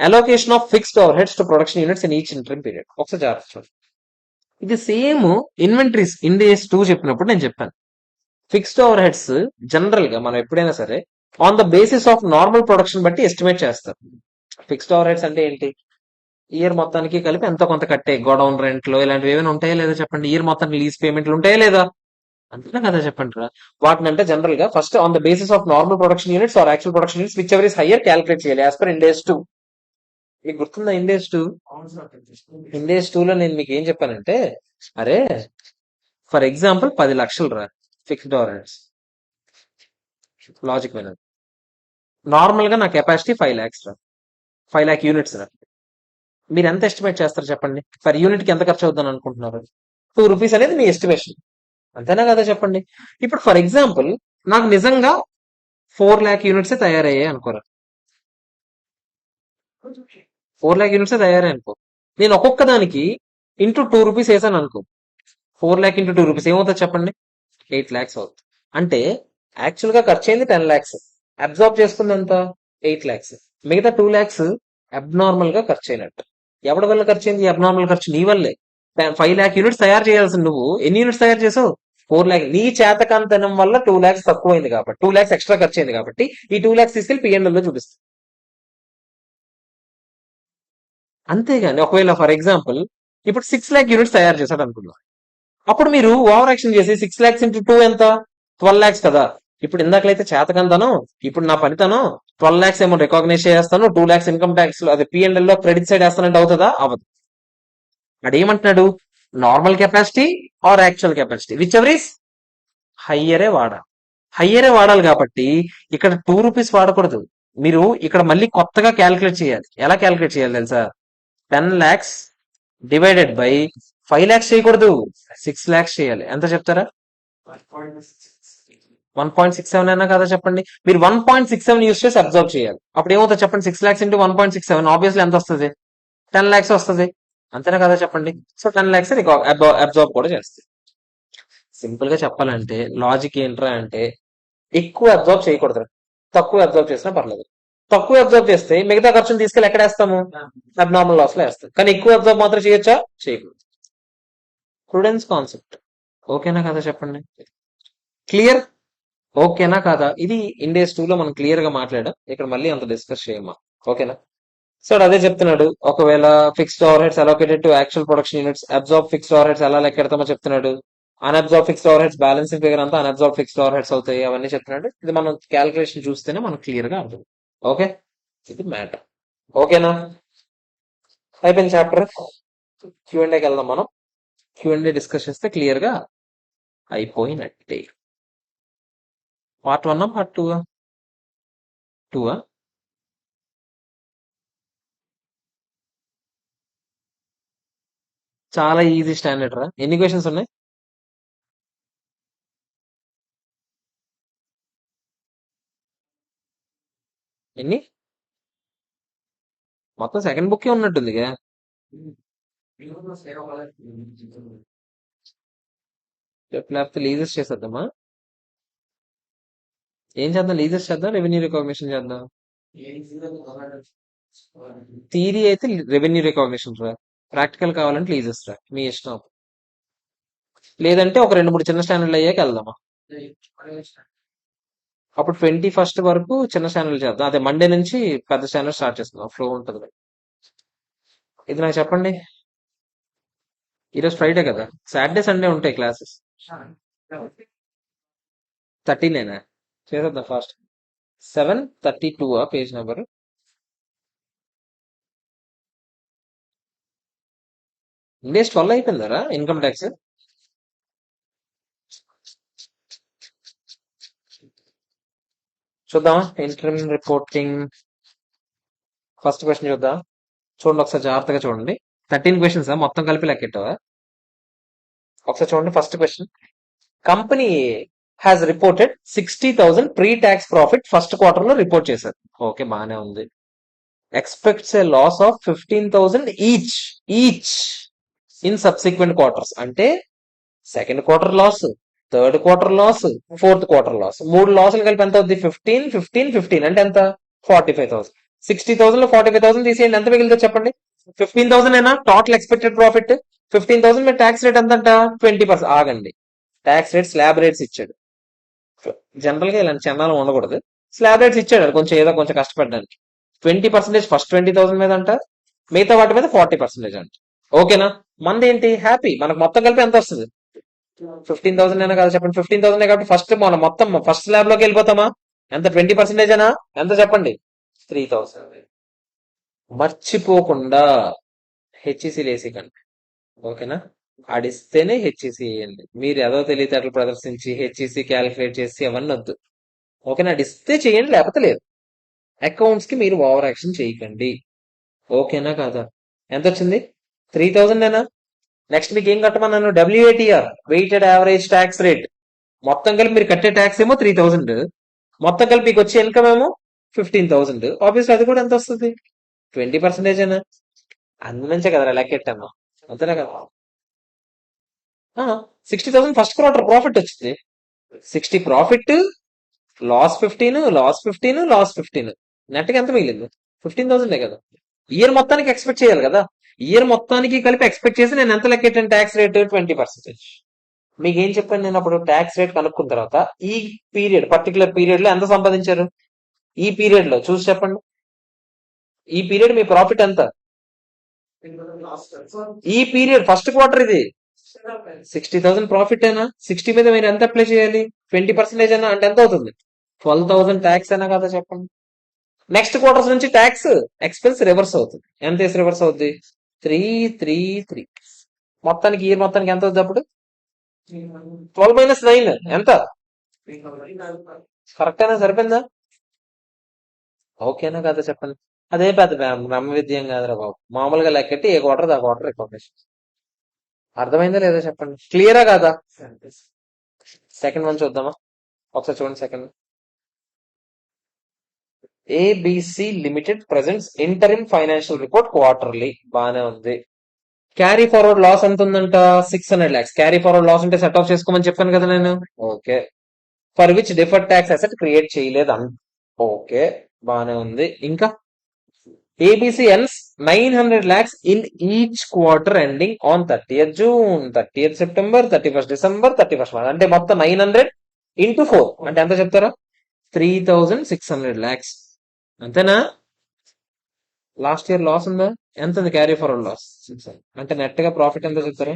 Allocation of fixed over heads to production units in each interim period. ఒకసారి జాగ్రత్త చూడండి. ఇది సేమ్ ఇన్వెంటరీస్ ఇండేస్ 2 చెప్పినప్పుడు నేను చెప్పాను. ఫిక్స్డ్ ఓవర్ హెడ్స్ జనరల్ గా మనం ఎప్పుడైనా సరే on the basis of normal production బట్టి ఎస్టిమేట్ చేస్తారు. ఫిక్స్డ్ ఓవర్ హెడ్స్ అంటే ఏంటి? ఇయర్ మొత్తానికి కలిపి ఎంతో కొంత కట్టే గోడౌన్ రెంట్లు ఇలాంటివి ఏమైనా ఉంటాయా లేదా చెప్పండి. ఇయర్ మొత్తానికి లీజ్ పేమెంట్లు ఉంటాయా లేదా? అంతేనా కదా చెప్పండి రా. వాటిని అంటే జనరల్ గా first on the basis of normal production units or actual production units whichever is higher calculate చేయాలి యాజ్ పర్ ఇండేస్ 2. మీకు గుర్తుందా ఇండేస్ 2? ఇండేస్ 2 లో నేను మీకు ఏం చెప్పానంటే, అరే ఫర్ ఎగ్జాంపుల్ 10 లక్షలు రా ఫిక్స్డ్ ఓవర్ హెడ్స్. లాజిక్ వినండి. నార్మల్ గా నా కెపాసిటీ 5 lakhs రా, 5 lakh యూనిట్స్ రా. మీరు ఎంత ఎస్టిమేట్ చేస్తారు చెప్పండి? పర్ యూనిట్ కి ఎంత ఖర్చు అవుతుందని అనుకుంటున్నారు? 2 రూపీస్ అనేది మీ ఎస్టిమేషన్, అంతేనా కదా చెప్పండి. ఇప్పుడు ఫర్ ఎగ్జాంపుల్ నాకు నిజంగా 4 lakh యూనిట్స్ తయారయ్యాయి అనుకోరా. 4 lakh యూనిట్స్ తయారయ్యాయి అనుకో. నేను ఒక్కొక్క దానికి ఇంటూ 2 రూపీస్ వేసాను అనుకో. 4 lakh ఇంటూ 2 రూపీస్ ఏమవుతుంది చెప్పండి? 8 lakhs అవుతుంది. అంటే యాక్చువల్ గా ఖర్చు అయింది 10 lakhs, అబ్జార్బ్ చేసుకుంది ఎంత? 8 lakhs. మిగతా 2 lakhs అబ్నార్మల్ గా ఖర్చు అయినట్టు. ఎవరి వల్ల ఖర్చు అయింది అబ్నార్మల్ ఖర్చు? నీ వల్లే. 5 lakh యూనిట్స్ తయారు చేయాల్సింది నువ్వు ఎన్ని యూనిట్స్ తయారు చేసావు? 4 lakh. నీ చేతకాంతనం వల్ల 2 lakhs తక్కువైంది కాబట్టి, 2 lakhs ఎక్స్ట్రా ఖర్చు అయింది కాబట్టి ఈ 2 lakhs తీసుకెళ్లి పిఎన్ఎల్ లో చూపిస్తుంది. అంతేగాని ఒకవేళ ఫర్ ఎగ్జాంపుల్ ఇప్పుడు 6 lakh యూనిట్స్ తయారు చేశాడు అనుకుందాం. అప్పుడు మీరు ఓవర్ యాక్షన్ చేసి 6 lakhs ఇంటూ 2 ఎంత? 12 lakhs కదా. ఇప్పుడు ఇందాకలైతే చేతకంతనం, ఇప్పుడు నా పనితనం 12 lakhs ఏమో రికాగ్నైజ్ చేస్తాను, 2 lakhs ఇన్కమ్ ట్యాక్స్ లో అదే పిఎన్ఎల్ లో క్రెడిట్ సైడ్ వేస్తానంటే అవుతుందా? అవ్వదు. అదేమంటున్నాడు? Normal capacity or actual capacity whichever is హయ్యరే వాడాలి. హయ్యరే వాడాలి కాబట్టి ఇక్కడ 2 రూపీస్ వాడకూడదు. మీరు ఇక్కడ మళ్ళీ కొత్తగా క్యాలిక్యులేట్ చేయాలి. ఎలా క్యాలిక్యులేట్ చేయాలి తెలుసా? 10 lakhs డివైడెడ్ బై 5 lakhs చేయకూడదు, 6 lakhs చేయాలి. ఎంత చెప్తారా? 1.67 అయినా కదా చెప్పండి. మీరు 1.67 యూస్ చేసి అబ్జర్వ్ చేయాలి. అప్పుడు ఏమవుతుంది చెప్పండి? 6 lakhs ఇంటూ 1.67 ఆబ్వియస్లీ ఎంత వస్తుంది? 10 lakhs వస్తుంది. అంతేనా కదా చెప్పండి. సో 10 lakhs అబ్జర్వ్ కూడా చేస్తుంది. సింపుల్ గా చెప్పాలంటే లాజిక్ ఏంట్రా అంటే, ఎక్కువ అబ్జర్వ్ చేయకూడదు, తక్కువ అబ్జర్వ్ చేసినా పర్లేదు. తక్కువ అబ్జర్వ్ చేస్తే మిగతా ఖర్చును తీసుకెళ్ళి ఎక్కడ వేస్తాము? అబ్నార్మల్ లాస్ లో వేస్తాం. కానీ ఎక్కువ అబ్జర్వ్ మాత్రం చేయొచ్చా? చేయకూడదు. ప్రుడెన్స్ కాన్సెప్ట్ ఓకేనా కదా చెప్పండి. క్లియర్? ఓకేనా కాదా? ఇది ఇండేస్ 2 లో మనం క్లియర్ గా మాట్లాడాం. ఇక్కడ మళ్ళీ అంత డిస్కస్ చేయమా. ఓకేనా? సో అదే చెప్తున్నాడు. ఒకవేళ fixed overheads allocated to actual production units, absorb fixed overheads ఎలా లెక్కెడతామో చెప్తున్నాడు. Unabsorb fixed overheads balancing figure అంతా అన్అబ్జార్బ్ ఫిక్స్డ్ ఓవర్ హెడ్స్ అవుతాయి. అవన్నీ చెప్తున్నాడు. ఇది మనం క్యాలిక్యులేషన్ చూస్తేనే మనకు క్లియర్ గా అర్థం. ఓకే, ఇది మ్యాటర్. ఓకేనా? అయిపోయింది చాప్టర్. Q&Aకి వెళ్దాం మనం. Q&A డిస్కస్ చేస్తే క్లియర్ గా అయిపోయినట్టే. Part 1 part 2? 2 చాలా ఈజీ స్టాండర్డ్ రా. ఎన్ని క్వశ్చన్స్ ఉన్నాయి? ఎన్ని? మొత్తం సెకండ్ బుక్ ఉన్నట్టుందిగా. లేకపోతే లీజెస్ చేసేద్దామా? ఏం చేద్దాం? లీజెస్ చేద్దాం, రెవెన్యూ రికగ్నిషన్ చేద్దాం. థియరీ అయితే రెవెన్యూ రికగ్నిషన్ రా, ప్రాక్టికల్ కావాలంటే లీజెస్ రా, మీ ఇష్టం. లేదంటే ఒక 2-3 చిన్న స్టాండర్డ్లు అయ్యాక వెళ్దామా? అప్పుడు 21st వరకు చిన్న స్టాండర్డ్ చేద్దాం. అదే మండే నుంచి పెద్ద స్టాండర్డ్ స్టార్ట్ చేస్తున్నాం. ఫ్లో ఉంటుంది. ఇది నాకు చెప్పండి. ఈరోజు ఫ్రైడే కదా, సాటర్డే సండే ఉంటాయి క్లాసెస్. 13 చేసేద్దాం ఫాస్ట్. 732 page number. ఇండేస్ 12 అయిపోయిందరా ఇన్కమ్ ట్యాక్స్. చూద్దామా? ఇంటర్మ్ రిపోర్టింగ్ ఫస్ట్ క్వశ్చన్ చూద్దాం. చూడండి ఒకసారి జాగ్రత్తగా చూడండి. 13 క్వశ్చన్స్ మొత్తం కలిపి లెక్కెట్టావా? ఒకసారి చూడండి. First question, company has reported 60,000 pre tax profit first quarter లో రిపోర్ట్ చేశారు. ఓకే, బానే ఉంది. Expects a loss of 15,000 each in subsequent quarters. అంటే second quarter loss, third quarter loss, fourth quarter loss. 3 లాసులు కలిపి ఎంత అవుద్ది? 15 అంటే ఎంత? 45,000. 60,000 లో 45,000 తీసేయండి, ఎంత మిగిలితే చెప్పండి? 15,000 అయినా టోటల్ ఎక్స్పెక్టెడ్ ప్రాఫిట్. 15,000 మీద ట్యాక్స్ రేట్ ఎంత అంట? 20%. ఆగండి, ట్యాక్స్ రేట్ స్లాబ్ రేట్స్ ఇచ్చాడు. జనరల్ గా ఇలాంటి చందాలు ఉండకూడదు. స్లాబ్ రేట్స్ ఇచ్చాడు కొంచెం, ఏదో కొంచెం కష్టపడడానికి. 20% ఫస్ట్ 20,000 మీద అంట, మిగతా వాటి మీద 40% అంట. ఓకేనా? మనది ఏంటి? హ్యాపీ. మనకు మొత్తం కలిపి ఎంత వస్తుంది? 15,000 అయినా కదా చెప్పండి. 15,000 కాబట్టి ఫస్ట్ మనం మొత్తం ఫస్ట్ స్లాబ్ లోకి వెళ్ళిపోతామా? ఎంత? 20% అయినా ఎంత చెప్పండి? 3,000. మర్చిపోకుండా హెచ్ఈసి లేసికండి. ఓకేనా? ఆడిస్తేనే హెచ్ఈసి వేయండి. మీరు ఏదో తెలివితేటలు ప్రదర్శించి హెచ్ఈసి క్యాలిక్యులేట్ చేసి అవన్నీ వద్దు. ఓకేనా? ఆడిస్తే చేయండి, లేకపోతే లేదు. అకౌంట్స్ కి మీరు ఓవర్ యాక్షన్ చేయకండి. ఓకేనా కాదా? ఎంత వచ్చింది? 3,000 ఏనా? నెక్స్ట్ మీకు ఏం కట్టమన్నాను? WATR, weighted average tax rate. మొత్తం కలిపి మీరు కట్టే ట్యాక్స్ ఏమో 3,000, మొత్తం కలిపి మీకు వచ్చే ఇన్కమ్ ఏమో 15,000. ఆబ్వియస్లీ అది కూడా ఎంత వస్తుంది? 20% అయినా. అందులోంచే కదా లెక్కెట్టాము. అంతేనా కదా? 60,000 ఫస్ట్ క్వార్టర్ ప్రాఫిట్ వచ్చింది. 60 ప్రాఫిట్, లాస్ 15 నెట్ గా ఎంత మిగిలింది? 15,000 కదా. ఇయర్ మొత్తానికి ఎక్స్పెక్ట్ చేయాలి కదా. ఇయర్ మొత్తానికి కలిపి ఎక్స్పెక్ట్ చేసి నేను ఎంత లెక్కెట్టాను? Tax rate 20%. మీకు ఏం చెప్పాను నేను అప్పుడు? ట్యాక్స్ రేట్ కనుక్కున్న తర్వాత ఈ పీరియడ్, పర్టికులర్ పీరియడ్ లో ఎంత సంపాదించారు? ఈ పీరియడ్ లో చూసి చెప్పండి. ఈ పీరియడ్ మీ ప్రాఫిట్ ఎంత? ఈ పీరియడ్ ఫస్ట్ క్వార్టర్ ఇది 60,000 ప్రాఫిట్ అయినా 60 మీద మీరు ఎంత అప్లై చేయాలి? 20% అయినా అంటే ఎంత అవుతుంది? 12,000 ట్యాక్స్ అయినా కదా చెప్పండి. నెక్స్ట్ క్వార్టర్స్ నుంచి ట్యాక్స్ ఎక్స్పెన్స్ రివర్స్ అవుతుంది. ఎంత వేసి రివర్స్ అవుతుంది? 333. మొత్తానికి ఇయర్ మొత్తానికి ఎంత అవుతుంది అప్పుడు? 12 - 9 ఎంత? కరెక్ట్ అయినా? సరిపోయిందా? ఓకేనా కదా చెప్పండి. అదే పెద్ద బ్రహ్మ విద్యం కాదురా బాబు. మామూలుగా లెక్కెట్టి ఏ క్వార్టర్ ఆ క్వార్టర్ రికగ్నిషన్. అర్థమైందా లేదా చెప్పండి? క్లియరా కాదా? సెకండ్ వన్ చూద్దామా? ఒకసారి చూడండి second. ABC limited presents interim financial report quarterly. బానే ఉంది. క్యారీ ఫార్వర్డ్ లాస్ ఎంత ఉందంట? 600 lakhs. క్యారీ ఫార్వర్డ్ లాస్ అంటే సెట్ ఆఫ్ చేసుకోమని చెప్పాను కదా నేను. Okay. For which deferred tax asset create చేయలేదు అంట. ఓకే, బానే ఉంది. ఇంకా ABC earns 900 lakhs in each quarter ending on 30th June, 30th September, 31st December, 31st March. అంటే మొత్తం 900 into 4 అంటే ఎంత చెప్తారా? 3,600 lakhs. అంతేనా? లాస్ట్ ఇయర్ లాస్ ఉందా? ఎంత ఉంది క్యారీ ఫార్వర్డ్ లాస్? అంటే నెట్ గా ప్రాఫిట్ ఎంత చెప్తారా?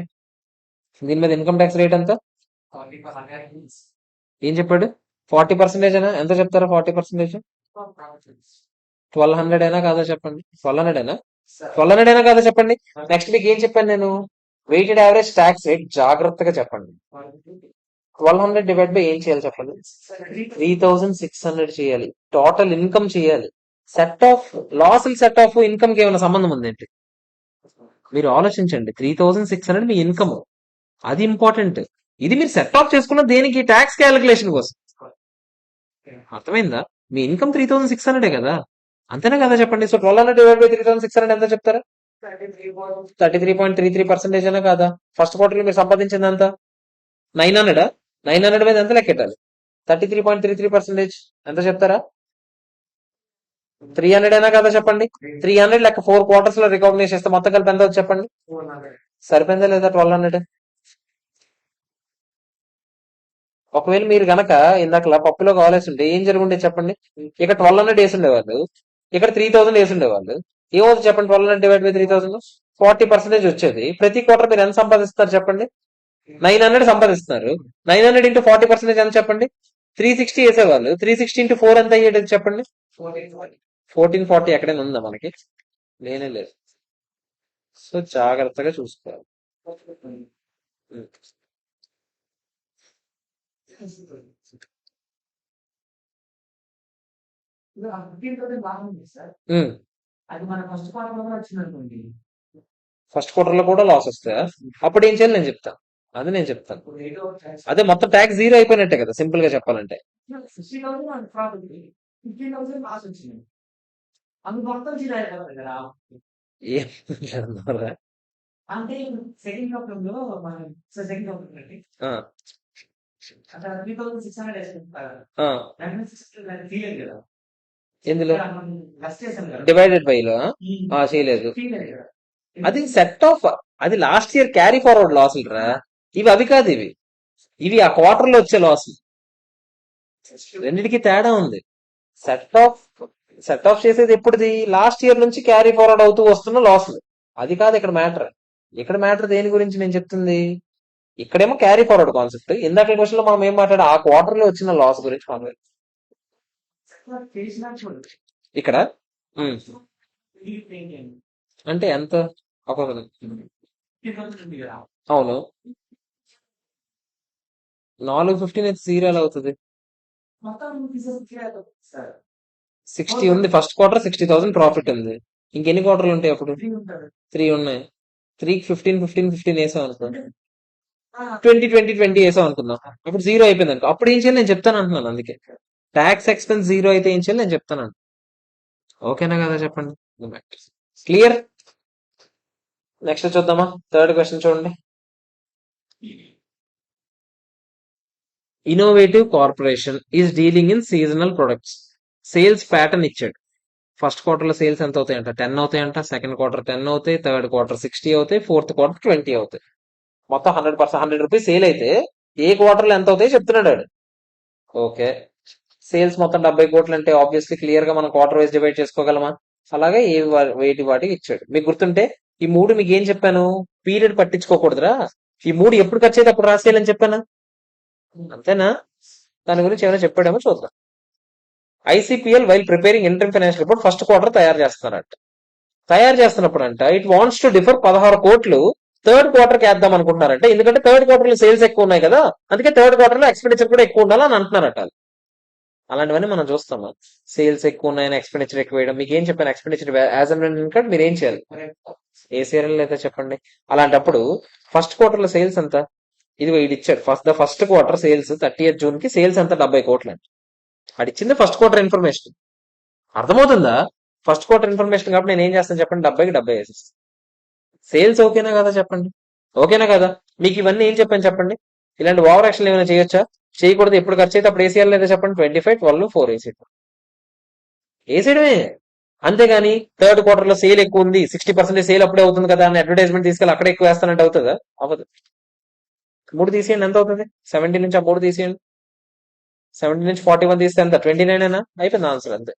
దీని మీద ఇన్కమ్ ట్యాక్స్ రేట్ ఎంత? ఏం చెప్పాడు? 40% అయినా ఎంత చెప్తారా? 40%. 1,200 అయినా కాదా చెప్పండి? 1,200 అయినా? 1,200 అయినా కాదా చెప్పండి? నెక్స్ట్ మీకు ఏం చెప్పాను నేను? వెయిటెడ్ యావరేజ్ ట్యాక్స్ రేట్ జాగ్రత్తగా చెప్పండి. 1,200 డివైడ్ బై ఏం చేయాలి చెప్పండి? 3,600 చేయాలి. టోటల్ ఇన్కమ్ చేయాలి. Set off loss set off income కి ఏమైనా సంబంధం ఉందేంటి? మీరు ఆలోచించండి. 3,600 మీ ఇన్కమ్, అది ఇంపార్టెంట్. ఇది మీరు సెట్ ఆఫ్ చేసుకున్న దేనికి? ట్యాక్స్ క్యాలిక్యులేషన్ కోసం. అర్థమైందా? మీ ఇన్కమ్ 3,600 కదా. అంతేనా కదా చెప్పండి? సో 1,200 డివైడ్ బై 3,600 ఎంత చెప్తారా? 33.33% అయినా కాదా? ఫస్ట్ క్వార్టర్ లో మీరు సంపాదించింది అంత 900. 900 మీద ఎంత లెక్కెట్టాలి? 33.33% ఎంత చెప్తారా? 300 అయినా కదా చెప్పండి? 300 లెక్క 4 క్వార్టర్స్ లో రికగ్నైజ్ చేస్తే మొత్తం కలిపి ఎంత అవుతుంది చెప్పండి? సరిపోయిందా లేదా? 1,200. ఒకవేళ మీరు గనక ఇందాక పప్పులో కావాల్సి ఉంటే ఏం జరుగుండే చెప్పండి? ఇక్కడ 1,200 వేసి ఉండేవాళ్ళు, ఇక్కడ 3,000 వేసి ఉండేవాళ్ళు. ఏమవుతుంది చెప్పండి? 1,200 డివైడ్ బై 3,000 40% వచ్చేది. ప్రతి క్వార్టర్ మీరు ఎంత సంపాదిస్తారు చెప్పండి? 900 సంపాదిస్తున్నారు. 900 ఇంటూ 40% ఎంత చెప్పండి? 360 వేసేవాళ్ళు. 360 ఇంటూ 4 ఎంత అయ్యేది చెప్పండి? 1440. ఎక్కడైనా ఉందా మనకి? లేనే లేదు. సో జాగ్రత్తగా చూసుకోవాలి. ఉమ్. ఉమ్. ఫస్ట్ క్వార్టర్ లో కూడా లాస్ వస్తాయా? అప్పుడు ఏం చేయాలి నేను చెప్తాను. అది నేను చెప్తాను. అదే మొత్తం ట్యాక్స్ జీరో అయిపోయినట్టే కదా సింపుల్ గా చెప్పాలంటే. ఏం మాట్లాడుతున్నారా? ఆ, ఆ. ఎందులో? డివైడెడ్ బై లో చేయలేదు. అది సెట్ ఆఫ్, అది లాస్ట్ ఇయర్ క్యారీ ఫార్వర్డ్ లాసులు రా. ఇవి అవి కాదు, ఇవి ఆ క్వార్టర్ లో వచ్చే లాసులు. రెండిటికి తేడా ఉంది. సెట్ ఆఫ్ సెట్ ఆఫ్ చేసేది ఎప్పుడుది, లాస్ట్ ఇయర్ నుంచి క్యారీ ఫార్వర్డ్ అవుతూ వస్తున్న లాసులు. అది కాదు ఇక్కడ మ్యాటర్. ఇక్కడ మ్యాటర్ దేని గురించి నేను చెప్తుంది, ఇక్కడేమో క్యారీ ఫార్వర్డ్ కాన్సెప్ట్. ఇందాక క్వశ్చన్ లో మనం ఏం మాట్లాడాం, ఆ క్వార్టర్ లో వచ్చిన లాస్ గురించి మాట్లాడాం. ఇక్కడ ఉమ్, అంటే ఎంత, ఒక అవును 415 అయితే సీరియల్ అవుతుంది. 60 ఉంది, ఫస్ట్ క్వార్టర్ 60,000 ప్రాఫిట్ ఉంది. ఇంకెన్ని క్వార్టర్లు ఉంటాయి అప్పుడు, 3 ఉన్నాయి. 3కి 15 వేసాం అనుకో, 20 వేసాం అనుకుందాం, అప్పుడు జీరో అయిపోయింది అనుకో, అప్పుడు ఏం చేయాలి నేను చెప్తాను అంటున్నాను. అందుకే ట్యాక్స్ ఎక్స్పెన్స్ జీరో అయితే ఏం చేయాలి నేను చెప్తాను. ఓకేనా కదా చెప్పండి, క్లియర్. నెక్స్ట్ చూద్దామా, థర్డ్ క్వశ్చన్ చూడండి. Innovative corporation is dealing in seasonal products. Sales pattern ఇచ్చాడు. ఫస్ట్ క్వార్టర్ లో సేల్స్ ఎంత అవుతాయంట, 10 అవుతాయంట. సెకండ్ క్వార్టర్ 10 అవుతాయి, థర్డ్ క్వార్టర్ 60 అవుతాయి, ఫోర్త్ క్వార్టర్ 20 అవుతాయి. మొత్తం 100 రూపీస్ సేల్ అయితే ఏ క్వార్టర్ లో ఎంత అవుతాయి చెప్తున్నాడు వాడు. ఓకే, సేల్స్ మొత్తం 70 కోట్లు అంటే ఆబ్వియస్లీ క్లియర్ గా మనం క్వార్టర్ వైజ్ డివైడ్ చేసుకోగలమా. అలాగే ఏ వేటి వాటికి ఇచ్చాడు. మీకు గుర్తుంటే ఈ మూడు మీకు ఏం చెప్పాను, పీరియడ్ పట్టించుకోకూడదురా, ఈ మూడు ఎప్పుడు ఖర్చు అయితే అప్పుడు రాసేయాలని చెప్పాను, అంతేనా. దాని గురించి ఏమైనా చెప్పాడేమో చూద్దాం. ICPL while preparing interim financial report first quarter తయారు చేస్తున్నప్పుడు అంట ఇట్ వాంట్స్ టు డిఫర్ 16 కోట్లు థర్డ్ క్వార్టర్ కి వేద్దాం అనుకుంటున్నారంట. ఎందుకంటే థర్డ్ క్వార్టర్ లో సేల్స్ ఎక్కువ ఉన్నాయి కదా, అందుకే థర్డ్ క్వార్టర్ లో ఎక్స్పెండిచర్ కూడా ఎక్కువ ఉండాలని అంటున్నారట. అలాంటివన్నీ మనం చూస్తాము. సేల్స్ ఎక్కువ ఉన్నాయని ఎక్స్పెండిచర్ ఎక్కువ వేయడం. మీకు ఏం చెప్పాను, ఎక్స్పెండిచర్ యాజ్ అండ్ ఇన్కమ్ మీరు ఏం చేయాలి, ఏ సీరియల్ అయితే చెప్పండి. అలాంటప్పుడు ఫస్ట్ క్వార్టర్ లో సేల్స్ ఎంత, ఇది ఇచ్చాడు. First quarter sales 30th June కి సేల్స్ ఎంత, 70 కోట్లు అండి. అడిచ్చింది ఫస్ట్ క్వార్టర్ ఇన్ఫర్మేషన్. అర్థమవుతుందా, ఫస్ట్ క్వార్టర్ ఇన్ఫర్మేషన్ కాబట్టి నేను ఏం చేస్తాను చెప్పండి, 70కి 70 వేసేస్తాను. సేల్స్ ఓకేనా కదా చెప్పండి, ఓకేనా కదా. మీకు ఇవన్నీ ఏం చెప్పాను చెప్పండి, ఇలాంటి ఓవర్ యాక్షన్ ఏమైనా చేయొచ్చా, చేయకూడదు. ఎప్పుడు ఖర్చు అయితే అప్పుడు ఏసీఆర్ లేదా చెప్పండి, 25, 12, 4 వేసేయడమే. అంతేగాని థర్డ్ క్వార్టర్ లో సేల్ ఎక్కువ ఉంది, 60% సేల్ అప్పుడే అవుతుంది కదా అని అడ్వర్టైజ్మెంట్ తీసుకెళ్ళి అక్కడ ఎక్కువ వేస్తానంటే అవుతుందా, అవ్వదు. మూడు తీసేయండి, ఎంత అవుతుంది, 70 నుంచి ఆ మూడు తీసేయండి, 70 నుంచి 41 తీస్తే ఎంత, 29 అయినా అయిపోయింది ఆన్సర్, అంతే.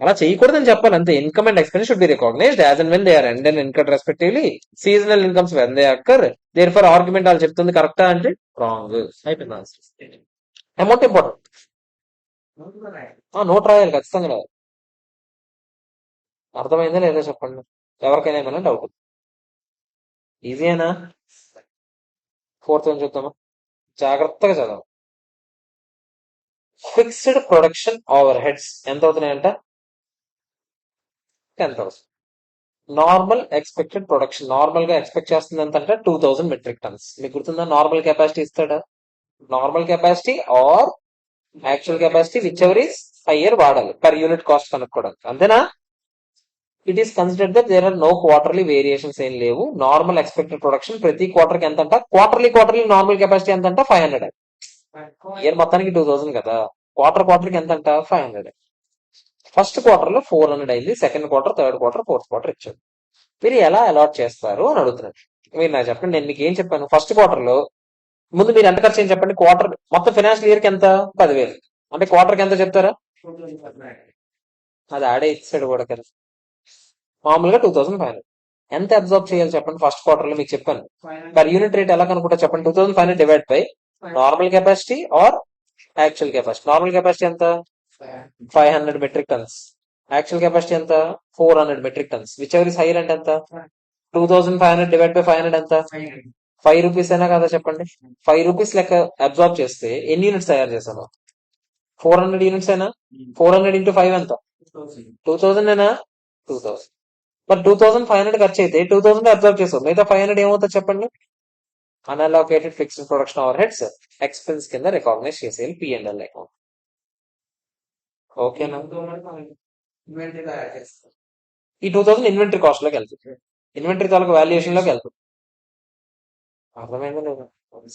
అలా చేయకూడదని చెప్పాలి అంతే. Income and expense should be recognized as and when they are end and income respectively. Seasonal incomes when they occur. Therefore argument వాళ్ళు చెప్తుంది కరెక్టా అంటే రాంగ్, అయిపోయింది ఆన్సర్. అమౌంట్ ఇంపార్టెంట్, నోట్ రాయాలి, ఖచ్చితంగా రాయాలి. అర్థమైందా లేదా చెప్పండి, ఎవరికైనా ఏమైనా డౌట్. ఈజీయేనా. ఫోర్త్ వన్ చూద్దామా, జాగ్రత్తగా చదవాలి. ఫిక్స్డ్ ప్రొడక్షన్ ఓవర్ హెడ్స్ ఎంత అవుతున్నాయంట, 10,000. నార్మల్ ఎక్స్పెక్టెడ్ ప్రొడక్షన్, నార్మల్ గా ఎక్స్పెక్ట్ చేస్తుంది ఎంత అంటే 2000 మెట్రిక్ టన్స్. మీకు గుర్తుందా, నార్మల్ కెపాసిటీ ఇస్తాడా, normal capacity or actual capacity whichever is higher వాడాలి పర్ యూనిట్ కాస్ట్ కనుక్కోవడానికి, అంతేనా. It is considered that there are no quarterly variations ఏం లేవు. నార్మల్ ఎక్స్పెక్టెడ్ ప్రొడక్షన్ ప్రతి క్వార్టర్ కి ఎంత అంట, క్వార్టర్లీ నార్మల్ కెపాసిటీ ఎంత అంట 500. ఇయర్ మొత్తానికి 2000 కదా, క్వార్టర్ కి ఎంత అంట 500. ఫస్ట్ క్వార్టర్ లో 400 అయింది, second quarter, third quarter, fourth quarter ఇచ్చాడు. మీరు ఎలా అలాట్ చేస్తారు అని అడుగుతున్నాడు. మీరు నాకు చెప్పండి, నేను మీకు ఏం చెప్పాను, ఫస్ట్ క్వార్టర్ లో ముందు మీరు ఎంత ఖర్చు అయింది చెప్పండి. క్వార్టర్ మొత్తం ఫైనాన్షియల్ ఇయర్ కి ఎంత, 10,000. అంటే క్వార్టర్ కి ఎంత చెప్తారా, అది ఆడే ఇచ్చాడు కూడా కదా. మామూలుగా 2500. ఎంత అబ్జర్వ్ చేయాలి చెప్పండి ఫస్ట్ క్వార్టర్ లో, మీకు చెప్పాను. పర్ యూనిట్ రేట్ ఎలా కనుకుంటా చెప్పండి, 2500 divide by normal capacity or actual capacity. Normal capacity ఎంత, 500 మెట్రిక్ టన్స్. యాక్చువల్ కెపాసిటీ ఎంత, 400 metric tons. Which ever is hire అంటే ఎంత, 2500 డివైడ్ బై 500 ఎంత, 5 రూపీస్ అయినా కదా చెప్పండి. 5 రూపీస్ లెక్క అబ్జార్బ్ చేస్తే ఎన్ని యూనిట్స్ తయారు చేశాను, 400 యూనిట్స్ అయినా. 400 ఇంటూ 5 ఎంత, 2000 అయినా, 2000. మరి 2500 ఖర్చు అయితే 2000 అబ్జర్వ్ చేస్తాం, మిగతా 500 ఏమవుతుంది చెప్పండి. Unallocated fixed production overheads expense కింద రికాగ్నైజ్ చేసేయాలి P&L అకౌంట్. ఓకేనా. ఈ 2000 ఇన్వెంటరీ కాస్ట్ లోకి వెళ్తుంది, ఇన్వెంటరీ తాలూకు వాల్యుయేషన్ లోకి వెళ్తుంది. అర్థమైందా లేదా.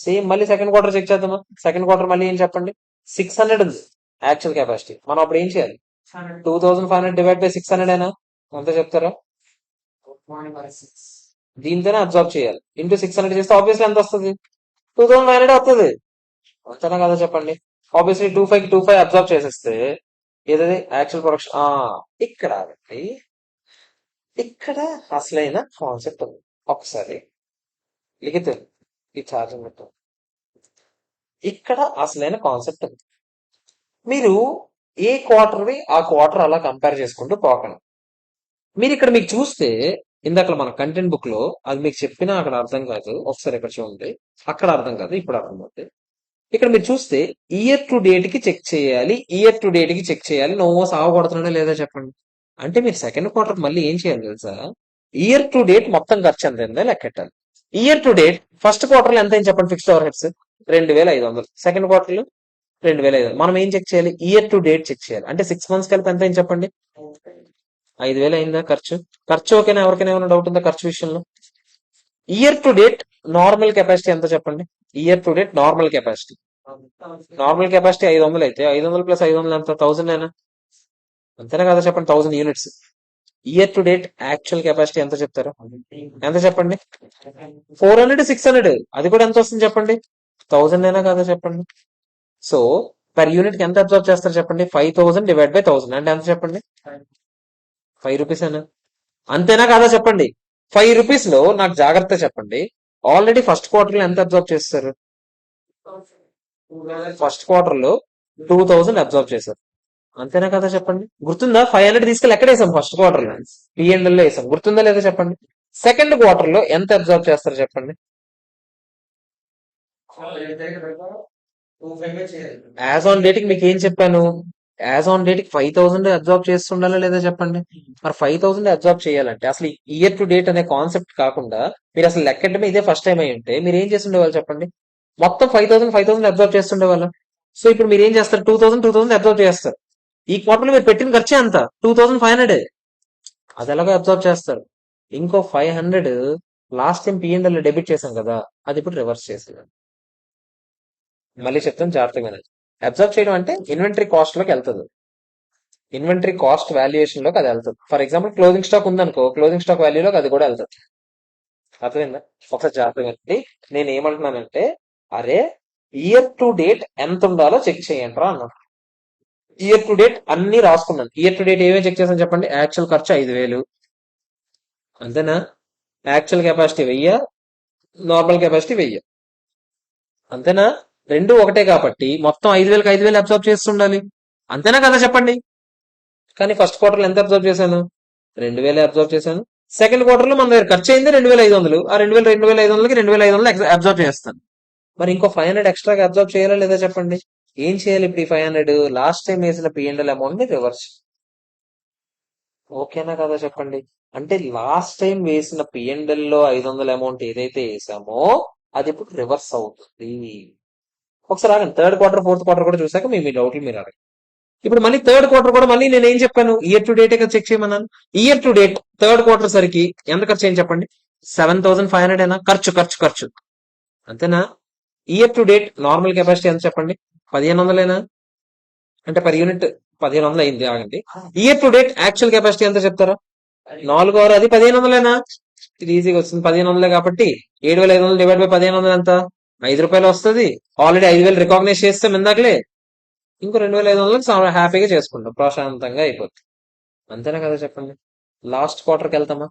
సేమ్ మళ్ళీ సెకండ్ క్వార్టర్ చెక్ చేద్దామా. సెకండ్ క్వార్టర్ మళ్ళీ ఏం చెప్పండి, 600 ఉంది యాక్చువల్ కెపాసిటీ. మనం అప్పుడు ఏం చేయాలి, 2500 డివైడ్ బై 600 అయినా ఎంత చెప్తారా, దీంతోనే అబ్జర్వ్ చేయాలి. ఇంటూ 600 చేస్తే ఆబ్వియస్లీ ఎంత వస్తుంది? 2500 వస్తుంది. అంతేనా కదా చెప్పండి. ఆబ్వియస్లీ 25 అబ్జర్వ్ చేసేస్తే ఏదది యాక్చువల్ ప్రొడక్షన్. ఇక్కడ ఆగండి. ఇక్కడ అసలైన కాన్సెప్ట్ ఉంది. ఒకసారి లిఖిత్ ఈ ఛార్జింగ్ పెట్టు. ఇక్కడ అసలైన కాన్సెప్ట్ ఉంది. మీరు ఏ క్వార్టర్వి ఆ క్వార్టర్ అలా కంపేర్ చేసుకుంటూ పోకండి. మీరు ఇక్కడ మీకు చూస్తే ఇందాక మన కంటెంట్ బుక్ లో అది మీకు చెప్పినా అక్కడ అర్థం కాదు. ఒకసారి ఇక్కడ చూడండి. అక్కడ అర్థం కాదు, ఇప్పుడు అర్థం అవుతుంది. ఇక్కడ మీరు చూస్తే ఇయర్ టు డేట్ కి చెక్ చేయాలి, ఇయర్ టు డేట్ కి చెక్ చేయాలి. నువ్వు సాగు కొడుతున్నాడా లేదా చెప్పండి. అంటే మీరు సెకండ్ క్వార్టర్ మళ్ళీ ఏం చేయాలి తెలుసా? ఇయర్ టు డేట్ మొత్తం ఖర్చు ఎంత అయిందో లెక్కెట్టాలి. Year to date first quarter లో ఎంత అయింది చెప్పండి? Fixed overheads 2500. Second quarter లో 2500. మనం ఏం చెక్ చేయాలి? ఇయర్ టు డేట్ చెక్ చేయాలి. అంటే 6 months కలిపి ఎంత అయింది చెప్పండి? 5000 అయిందా ఖర్చు? ఖర్చు ఓకేనా? ఎవరికైనా ఏమైనా డౌట్ ఉందా ఖర్చు విషయంలో? Year to date normal capacity ఎంత చెప్పండి? Year to date normal capacity 500 అయితే 500 ప్లస్ 500 ఎంత? 1000 అయినా? అంతేనా కదా చెప్పండి? 1000 units. Year to date actual capacity ఎంత చెప్తారు? ఎంత చెప్పండి? 400 600. అది కూడా ఎంత వస్తుంది చెప్పండి? 1000 అయినా కదా చెప్పండి. సో పర్ యూనిట్ కి ఎంత అబ్జర్వ్ చేస్తారు చెప్పండి? 5000 డివైడ్ బై 1000 అంటే ఎంత చెప్పండి? 5 రూపీస్ అయినా? అంతేనా కాదా చెప్పండి? 5 రూపీస్ లో నాకు జాగ్రత్త చెప్పండి. ఆల్రెడీ ఫస్ట్ క్వార్టర్ లో ఎంత అబ్జర్వ్ చేస్తారు? ఫస్ట్ క్వార్టర్ లో 2000 అబ్జర్వ్ చేశారు. అంతేనా కదా చెప్పండి? గుర్తుందా? 500 తీసుకెళ్ళి ఎక్కడ వేసాం? ఫస్ట్ క్వార్టర్ లో పిఎన్ఎల్ లో వేసాం. గుర్తుందా లేదా చెప్పండి? సెకండ్ క్వార్టర్ లో ఎంత అబ్జర్వ్ చేస్తారు చెప్పండి? యాజ్ ఆన్ డేట్ కి మీకు ఏం చెప్పాను? యాజ్ ఆన్ డేట్ కి 5000 అబ్జర్వ్ చేస్తుండాలా లేదా చెప్పండి? మరి 5000 అబ్జర్వ్ చేయాలంటే అసలు ఇయర్ టు డేట్ అనే కాన్సెప్ట్ కాకుండా మీరు అసలు లెక్కడమే ఇదే ఫస్ట్ టైం అయి ఉంటే మీరు ఏం చేస్తుండేవాళ్ళు చెప్పండి? మొత్తం 5000 అబ్జర్వ్ చేస్తుండేవాళ్ళు. సో ఇప్పుడు మీరు ఏం చేస్తారు? 2000 అబ్జర్వ్ చేస్తారు. ఈ క్వార్టర్ లో మీరు పెట్టిన ఖర్చే అంత 2500. అది ఎలాగో అబ్జర్వ్ చేస్తారు. ఇంకో 500 లాస్ట్ టైం పిఎన్ఎల్ డెబిట్ చేశాం కదా, అది ఇప్పుడు రివర్స్ చేసేయాలి. మళ్ళీ చెప్తాను జాగ్రత్తగా వినండి. అబ్జర్వ్ చేయడం అంటే ఇన్వెంటరీ కాస్ట్ లోకి వెళ్తుంది. ఇన్వెంటరీ కాస్ట్ వాల్యుయేషన్ లోకి అది వెళ్తుంది. ఫర్ ఎగ్జాంపుల్ క్లోజింగ్ స్టాక్ ఉందనుకో, క్లోజింగ్ స్టాక్ వాల్యూలోకి అది కూడా వెళ్తుంది. అర్థమైందా? ఒకసారి జాగ్రత్తగా వినండి. నేను ఏమంటున్నానంటే, అరే ఇయర్ టు డేట్ ఎంత ఉండాలో చెక్ చేయండి రా అన్నాడు. ఇయర్ టు డేట్ అన్ని రాసుకున్నాను. ఇయర్ టు డేట్ ఏమేమి చెక్ చేశాను చెప్పండి? యాక్చువల్ ఖర్చు 5000. అంతేనా? Actual capacity 1000, normal capacity 1000. అంతేనా? రెండు ఒకటే కాబట్టి మొత్తం 5000కి 5000 అబ్జర్వ్ చేస్తుండాలి. అంతేనా కదా చెప్పండి? కానీ ఫస్ట్ క్వార్టర్ లో ఎంత అబ్జర్వ్ చేశాను? 2000 అబ్జర్వ్ చేశాను. సెకండ్ క్వార్టర్ లో మన దగ్గర ఖర్చు అయింది 2500. ఆ 2500కి 2500 అబ్జర్వ్ చేస్తాను. మరి ఇంకో 500 ఎక్స్ట్రాగా అబ్జర్వ్ చేయాలా లేదా చెప్పండి? ఏం చేయాలి ఇప్పుడు? ఈ 500 లాస్ట్ టైం వేసిన పిఎన్ఎల్ అమౌంట్ ని రివర్స్. ఓకేనా కదా చెప్పండి? అంటే లాస్ట్ టైం వేసిన పిఎన్ఎల్ లో 500 అమౌంట్ ఏదైతే వేసామో అది ఇప్పుడు రివర్స్ అవుతుంది. ఒకసారి ఆగండి. థర్డ్ క్వార్టర్ ఫోర్త్ క్వార్టర్ కూడా చూసాక మీ డౌట్లు మీరు అడగండి. ఇప్పుడు మళ్ళీ థర్డ్ క్వార్టర్ కూడా మళ్ళీ నేను ఏం చెప్పాను? ఇయర్ టు డేట్ చెక్ చేయమన్నాను. Year to date third quarter సరికి ఎంత ఖర్చు అయింది చెప్పండి? 7500 అయినా? ఖర్చు ఖర్చు ఖర్చు అంతేనా? Year to date normal capacity ఎంత చెప్పండి? 1500 అంటే పర్ యూనిట్ 1500 అయింది. ఆగండి. Year to date actual capacity ఎంత చెప్తారా? 4 అది 1500 ఇది ఈజీగా వస్తుంది. 1500 కాబట్టి 7500 డివైడ్ బై 1500 ఎంత? 5 రూపాయలు వస్తుంది. ఆల్రెడీ 5000 రికాగ్నైజ్ చేస్తాం ఇందాకలే. ఇంకో 2500 హ్యాపీగా చేసుకుంటాం, ప్రశాంతంగా అయిపోతుంది. అంతేనా కదా చెప్పండి? లాస్ట్ క్వార్టర్కి వెళ్తామా?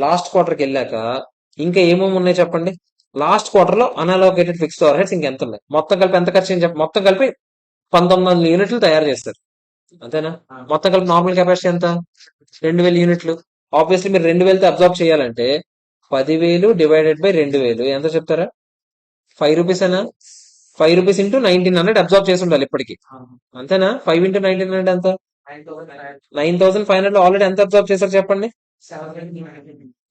లాస్ట్ క్వార్టర్కి వెళ్ళాక ఇంకా ఏమేమి ఉన్నాయి చెప్పండి? లాస్ట్ క్వార్టర్ లో అన్అలోకేటెడ్ ఫిక్స్డ్ ఓవర్ హెడ్స్ ఇంకెంత ఉన్నాయి? మొత్తం కలిపి ఎంత ఖర్చు చెప్పండి? మొత్తం కలిపి 1900 యూనిట్లు తయారు చేస్తారు. అంతేనా? మొత్తం కలిపి నార్మల్ కెపాసిటీ ఎంత? 2000 యూనిట్లు. ఆబ్వియస్లీ మీరు 2000తో అబ్జర్వ్ చేయాలంటే 10,000 డివైడెడ్ బై 2000 ఎంత చెప్తారా? 5 రూపీస్ అయినా? 5 రూపీస్ ఇంటూ 1900 అబ్జర్వ్ చేసి ఉండాలి ఇప్పటికి. అంతేనా? 5 ఇంటూ 1900 ఎంత? 9500 ఆల్రెడీ ఎంత అబ్జర్వ్ చేశారు చెప్పండి?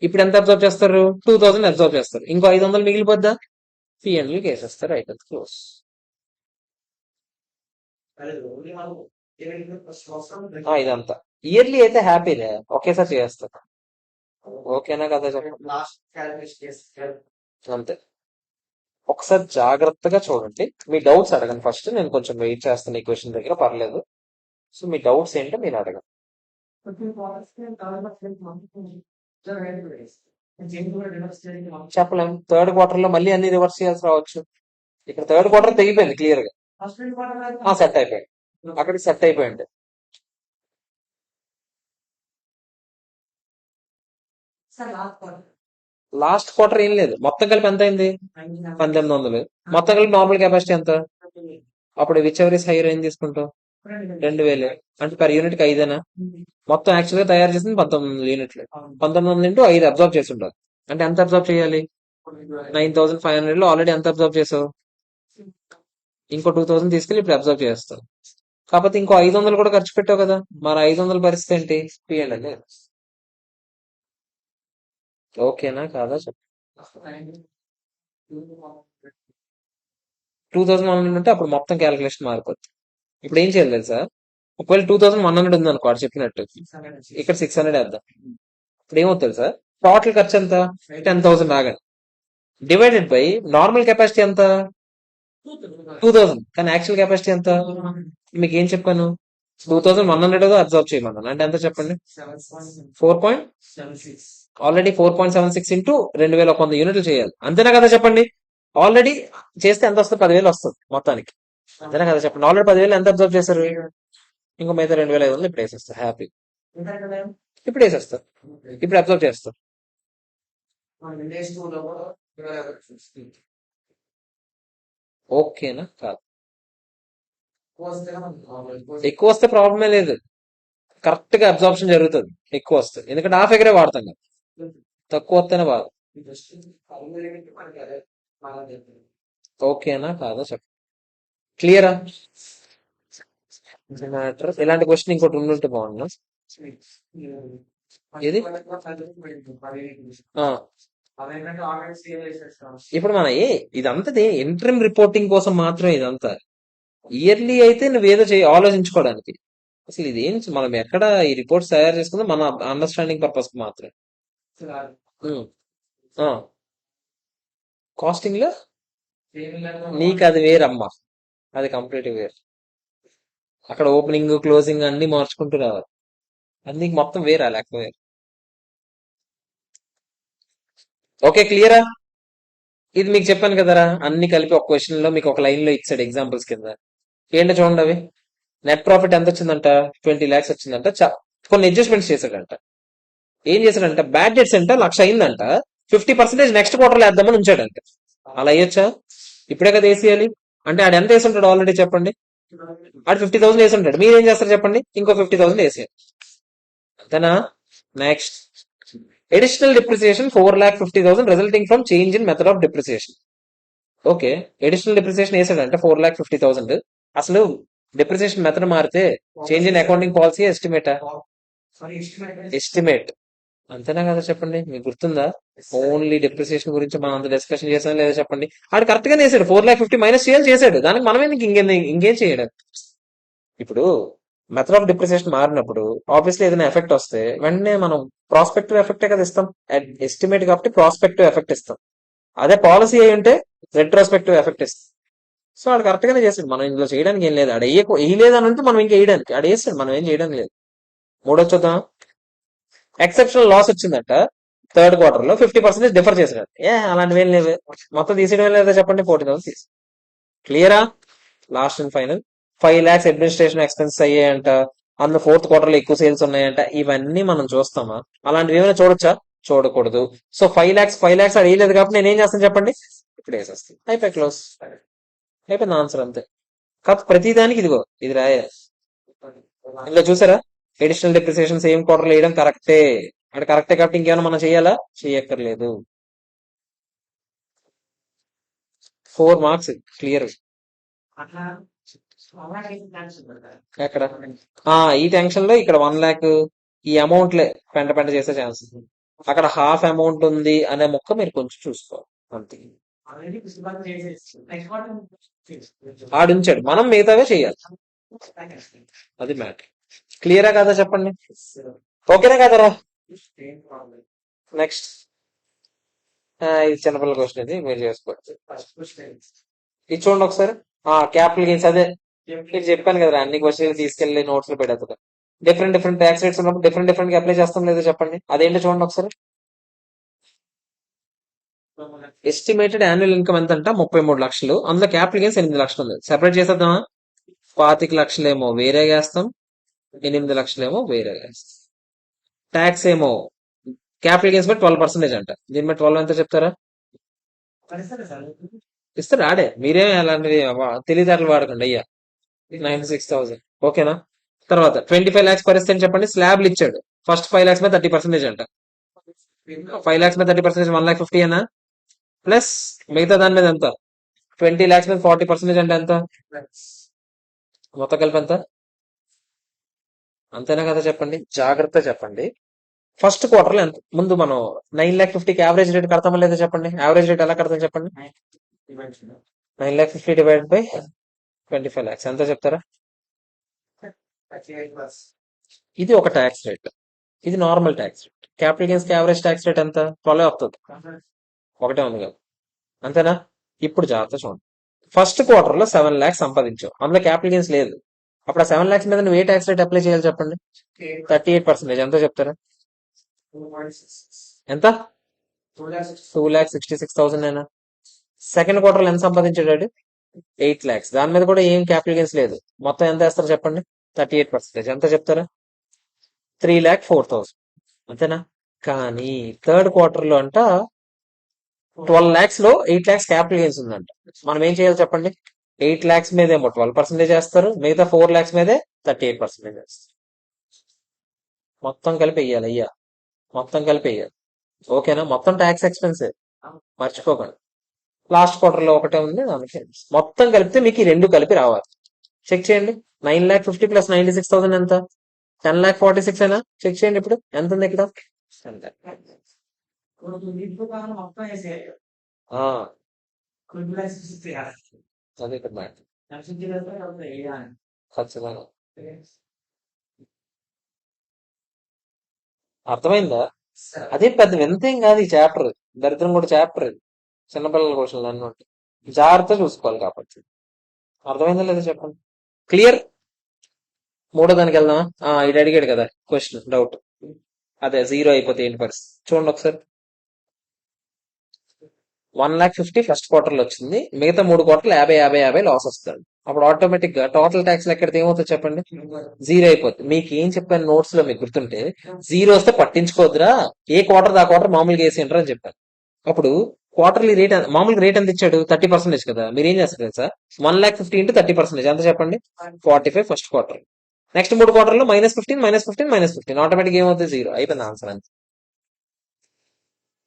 ఇప్పుడు ఎంత అబ్జర్వ్ చేస్తారు? 2000 అబ్జర్వ్ చేస్తారు. ఇంకో 500 మిగిలిపోద్దా? పిఎన్ఎల్ కేసేస్తారు. అయిపోతుంది, క్లోజ్. ఇదంతా ఇయర్లీ అయితే హ్యాపీనే, ఒకేసారి చేస్తారు. ఓకేనా కదా చెప్పండి? అంతే. ఒకసారి జాగ్రత్తగా చూడండి. మీ డౌట్స్ అడగండి ఫస్ట్. నేను కొంచెం వెయిట్ చేస్తాను ఈ క్వశ్చన్ దగ్గర, పర్లేదు. సో మీ డౌట్స్ ఏంటో మీరు అడగండి. చెప్పలేం. థర్డ్ క్వార్టర్ లో మళ్ళీ అన్ని రివర్స్ చేయాల్సి రావచ్చు. ఇక్కడ థర్డ్ క్వార్టర్ తెగిపోయింది క్లియర్ గా. సెట్ అయిపోయింది, అక్కడికి సెట్ అయిపోయింది. లాస్ట్ క్వార్టర్ ఏం లేదు, మొత్తం కలిపి ఎంత అయింది? 1800. మొత్తం కలిపి నార్మల్ కెపాసిటీ ఎంత? అప్పుడు విచ్ ఎవర్ ఇస్ హైయర్ ఏం తీసుకుంటాం? 2000. అంటే పర్ యూనిట్ కి 5. మొత్తం యాక్చువల్ గా తయారు చేసింది 1900 యూనిట్లు. 1900 ఇంటూ 5 అబ్జర్వ్ చేసి ఉంటారు. అంటే ఎంత అబ్జర్వ్ చేయాలి? 9500 లో ఆల్రెడీ ఎంత అబ్జర్వ్ చేసావు? ఇంకో 2000 తీసుకెళ్ళి ఇప్పుడు అబ్జర్వ్ చేస్తావు. కాకపోతే ఇంకో 500 కూడా ఖర్చు పెట్టావు కదా, మరి 500 పరిస్థితి ఏంటి? పిఎండ్. ఓకేనా కాదా చెప్పు. 2100 ఉంటే అప్పుడు మొత్తం క్యాలిక్యులేషన్ మారిపోతుంది. ఇప్పుడు ఏం చేయాలి తెలుసా? ఒకవేళ 2100 ఉంది అనుకో, చెప్పినట్టు ఇక్కడ 600 వేద్దాం. ఇప్పుడు ఏమవుతుంది తెలుసా? టోటల్ ఖర్చు ఎంత? 10,000 ఆగండి, డివైడెడ్ బై నార్మల్ కెపాసిటీ ఎంత? 2000. కానీ యాక్చువల్ కెపాసిటీ ఎంత? మీకు ఏం చెప్పాను? 2100 అబ్జర్వ్ చేయమన్నాను. అంటే ఎంత చెప్పండి? 4. ఆల్రెడీ 4.76 ఇంటూ 2100 యూనిట్లు చేయాలి. అంతేనా కదా చెప్పండి? ఆల్రెడీ చేస్తే ఎంత వస్తుంది? 10,000 వస్తుంది మొత్తానికి. అంతేనా కదా చెప్పండి? ఆల్రెడీ 10,000 ఎంత అబ్జర్వ్ చేశారు? ఇంకో మిగతా 2,500 ఇప్పుడు వేసేస్తారు. హ్యాపీ. ఇప్పుడు వేసేస్తారు, ఇప్పుడు అబ్జర్వ్ చేస్తారు. ఓకేనా కాదు? ఎక్కువ వస్తే ప్రాబ్లమే లేదు, కరెక్ట్ గా అబ్జార్ప్షన్ జరుగుతుంది ఎక్కువ వస్తే, ఎందుకంటే ఆ ఫిగరే వాడతాం కదా. తక్కువ వస్తేనే బాగా. ఓకేనా కాదా చెప్పు. క్లియరా? మ్యాటర్. ఇలాంటి క్వశ్చన్ ఇంకోటి ఉండుంటే బాగుండు. ఏది? ఆ, ఇప్పుడు మన ఇదంతా ఇంటర్మ్ రిపోర్టింగ్ కోసం మాత్రం ఇదంతా. ఇయర్లీ అయితే నువ్వేదో ఆలోచించుకోవడానికి. అసలు ఇదేం మనం ఎక్కడ ఈ రిపోర్ట్స్ తయారు చేసుకుందో మన అండర్స్టాండింగ్ పర్పస్ మాత్రం. కాస్టింగ్ లో నీకు అది వేరమ్మా, అది కంప్లీట్ వేరు. అక్కడ ఓపెనింగ్ క్లోజింగ్ అన్ని మార్చుకుంటూ రావాలి, అది నీకు మొత్తం వేరా లెక్క వేరు. ఓకే క్లియరా? ఇది మీకు చెప్పాను కదరా, అన్ని కలిపి ఒక క్వశ్చన్ లో మీకు ఒక లైన్ లో ఇచ్చాడు ఎగ్జాంపుల్స్ కింద. ఏంటో చూడండి అవి. నెట్ ప్రాఫిట్ ఎంత వచ్చిందంట? 20 lakhs వచ్చిందంట. కొన్ని అడ్జస్ట్మెంట్స్ చేశాడంట. ఏం చేశాడంట? బ్యాడ్ డెట్స్ అంట 1,00,000 అయిందంట, 50% నెక్స్ట్ క్వార్టర్ లో వేద్దామని ఉంచాడంట. అలా అయ్యొచ్చా? ఇప్పుడే కదా వేసేయాలి. అంటే ఆడు ఎంత వేసి ఉంటాడు ఆల్రెడీ చెప్పండి? ఆడు 50,000 వేసి ఉంటాడు. మీరేం చేస్తారు చెప్పండి? ఇంకో 50,000 వేసేయాలి. అంతేనా? Next, additional depreciation 4,50,000 resulting from change in method of depreciation. Okay, additional depreciation వేసాడంటే 4,50,000. అసలు డిప్రిసియేషన్ మెథడ్ మారితే చేంజ్ ఇన్ అకౌంటింగ్ పాలసీ ఎస్టిమేటా? ఎస్టిమేట్. అంతేనా కదా చెప్పండి? మీకు గుర్తుందా? ఓన్లీ డిప్రిసియేషన్ గురించి మనం అంత డిస్కషన్ చేసాం లేదా చెప్పండి? ఆడు కరెక్ట్ గానే వేసాడు, 4,50,000 మైనస్ చేయాలి చేశాడు. దానికి మనం ఎందుకు ఇంకేం చేయడం? ఇప్పుడు మెథడ్ ఆఫ్ డిప్రిసియేషన్ మారినప్పుడు ఆబ్వియస్లీ ఏదైనా ఎఫెక్ట్ వస్తే వెంటనే మనం ప్రాస్పెక్టివ్ ఎఫెక్టే కదా ఇస్తాం. ఎస్టిమేట్ కాబట్టి ప్రాస్పెక్టివ్ ఎఫెక్ట్ ఇస్తాం. అదే పాలసీ అయి ఉంటే రెట్రోస్పెక్టివ్ ఎఫెక్ట్ ఇస్తాం. సో ఆడు కరెక్ట్ గానే చేసాడు, మనం ఇందులో చేయడానికి ఏం లేదు. ఆడు వేయలేదు అని అంటే మనం ఇంకా వేయడానికి, ఆడు వేసాడు, మనం ఏం చేయడానికి లేదు. మూడో చూద్దాం. ఎక్సెప్షనల్ లాస్ వచ్చిందంట థర్డ్ క్వార్టర్ లో, 50% డిఫర్ చేశాడు. అలాంటివి ఏం లేవు, మొత్తం తీసేయడం లేదా చెప్పండి? 40,000 తీసి. క్లియరా? Last and final, 5 lakhs administration expenses అయ్యాయంట, అందులో ఫోర్త్ క్వార్టర్ లో ఎక్కువ సేల్స్ ఉన్నాయంట. ఇవన్నీ మనం చూస్తామా? అలాంటివి ఏమైనా చూడొచ్చా? చూడకూడదు. సో 5 lakhs అది వేయలేదు కాబట్టి నేను ఏం చేస్తాను చెప్పండి? ఇప్పుడు వేసేస్తాను, అయిపోయి క్లోజ్, అయిపోయింది ఆన్సర్ అంతే. కాకపోతే ప్రతిదానికి ఇదిగో ఇది రాయ. ఇందులో చూసారా? అడిషనల్ డిప్రిసియేషన్ సేమ్ క్వార్టర్ వేయడం కరెక్టే. అంటే కరెక్టే కాబట్టి ఇంకేమైనా మనం చేయాలా? చేయక్కర్లేదు. 4 marks క్లియర్. ఎక్కడ? ఈ టెన్షన్ లో ఇక్కడ 1 lakh ఈ అమౌంట్ లే పెంట చేసే ఛాన్స్. అక్కడ హాఫ్ అమౌంట్ ఉంది అనే ముక్క మీరు కొంచెం చూసుకోవాలి అంతే. ఆడుంచాడు, మనం మిగతావే చేయాలి. అది మ్యాటర్. క్లియరా కదా చెప్పండి? ఓకేనా కదరా? నెక్స్ట్, ఇది చిన్నపిల్ల క్వశ్చన్, ఇది మీరు చేసుకోవచ్చు. ఇది చూడండి ఒకసారి. క్యాపిటల్ గెయిన్స్ అదే మీరు చెప్పాను కదా, అన్ని క్వశ్చన్లు తీసుకెళ్లి నోట్స్ లో పెడతారు. డిఫరెంట్ ట్యాక్స్ రేట్స్ ఉన్నప్పుడు డిఫరెంట్ గా అప్లై చేస్తాం లేదా చెప్పండి? అదేంటో చూడండి ఒకసారి. ఎస్టిమేటెడ్ యాన్యువల్ ఇన్కమ్ ఎంత అంట 33 లక్షలు. అందులో క్యాపిటల్ గెయిన్స్ 8 లక్షలు ఉంది. సెపరేట్ చేసేద్దామా? 25 లక్షలేమో వేరే వేస్తాం, 8 లక్షలేమో వేరే వేస్తాం. ట్యాక్స్ ఏమో క్యాపిటల్ గెయిన్స్ బట్టి 12% అంట. దీని బట్టి 12 ఎంత చెప్తారా? ఇస్తారు ఆడే. మీరేం అలాంటివి తెలివితేటలు వాడకండి అయ్యా. 96,000 ఓకేనా? తర్వాత 25 lakhs పరిస్థితి చెప్పండి. స్లాబ్లు ఇచ్చాడు. ఫస్ట్ 5 lakhs మీద 30% అంట. 5 lakhs మీద 30% 1,50,000 అనా? ప్లస్ మిగతా దాని మీద ఎంత? 20 lakhs మీద 40% అంటే ఎంత? మొత్తం కలిపి ఎంత? అంతేనా కదా చెప్పండి. జాగ్రత్త చెప్పండి. ఫస్ట్ క్వార్టర్ లో ఎంత? ముందు మనం 9,50,000కి యావరేజ్ రేట్ కడతామా లేదా చెప్పండి. యావరేజ్ రేట్ ఎలా కడతాం చెప్పండి. 9,50,000 డివైడ్ బై 25 lakhs ఎంత చెప్తారా? ఇది ఒక ట్యాక్స్ రేట్, ఇది normal tax rate. Capital gains కి యావరేజ్ ట్యాక్స్ రేట్ ఎంత? 12 వస్తుంది. ఒకటే ఉంది కదా, అంతేనా? ఇప్పుడు జాగ్రత్త చూడండి. ఫస్ట్ క్వార్టర్ లో 7 lakhs సంపాదించావు, అందులో క్యాపిటల్ గెయిన్స్ లేదు. అప్పుడు ఆ 7 lakhs మీద నువ్వు ఏ ట్యాక్స్ రేట్ అప్లై చేయాలి చెప్పండి. 38%. ఎంత చెప్తారా? ఎంత? 2,66,000 అయినా. సెకండ్ క్వార్టర్ లో ఎంత సంపాదించాడు? 8 lakhs. దాని మీద కూడా ఏం క్యాపిటల్ గెయిన్స్ లేదు. మొత్తం ఎంత వేస్తారు చెప్పండి. 38%. ఎంత చెప్తారా? 3,04,000. అంతేనా? కానీ థర్డ్ క్వార్టర్ లో అంట 12 lakhs లో 8 lakhs క్యాపిటల్ గెయిన్స్ ఉందంట. మనం ఏం చేయాలి చెప్పండి. 8 lakhs మీద ఏమో 12% చేస్తారు, మిగతా 4 lakhs మీదే 38% చేస్తారు. మొత్తం కలిపి వెయ్యాలి అయ్యా, మొత్తం కలిపి వెయ్యాలి. ఓకేనా? మొత్తం ట్యాక్స్ ఎక్స్పెన్సే, మర్చిపోకండి. లాస్ట్ క్వార్టర్ లో ఒకటే ఉంది, దానికి మొత్తం కలిపితే మీకు ఈ రెండు కలిపి రావాలి. చెక్ చేయండి. 9,50,000 ప్లస్ 96,000 ఎంత? 10,46,000 అయినా. చెక్ చేయండి ఇప్పుడు ఎంత ఉంది ఇక్కడ. ఆ, అదే ఇక్కడ మ్యాటర్. ఖచ్చితంగా అర్థమైందా? అదే పెద్ద వింతేం కాదు ఈ చాప్టర్. దరిద్రం కూడా చాప్టర్ ఇది. చిన్నపిల్లల క్వశ్చన్లు అన్నీ ఉంటాయి, జాగ్రత్త చూసుకోవాలి కాబట్టి. అర్థమైందా లేదా చెప్పండి. క్లియర్? మూడో దానికి వెళ్దామా? ఇది అడిగాడు కదా క్వశ్చన్, డౌట్. అదే 0 అయిపోతే ఏంటి పరిస్థితి చూడండి ఒకసారి. 1,50,000 ఫస్ట్ క్వార్టర్ లో వచ్చింది, మిగతా 3 క్వార్టర్లు 50 లాస్ వస్తాడు. అప్పుడు ఆటోమేటిక్ గా టోటల్ ట్యాక్స్ ఎక్కడితే ఏమవుతుంది చెప్పండి. 0 అయిపోతుంది. మీకు ఏం చెప్పాను నోట్స్ లో, మీకు గుర్తుంటే 0 వస్తే పట్టించుకోద్దురా, ఏ క్వార్టర్ ఆ క్వార్టర్ మామూలుగా వేసి అంటారు అని చెప్పాను. అప్పుడు క్వార్టర్లీ రేట్ మామూలుగా రేట్ ఎంత ఇచ్చాడు? 30% కదా. మీరు ఏం చేస్తారు తెలుసా? 1,50,000 ఇంటూ 30% ఎంత చెప్పండి. 45 ఫస్ట్ క్వార్టర్. నెక్స్ట్ 3 క్వార్టర్లో -15, -15, -15 ఆటోమేటిక్ ఏమవుతుంది? 0 అయిపోయింది ఆన్సర్. అంతే.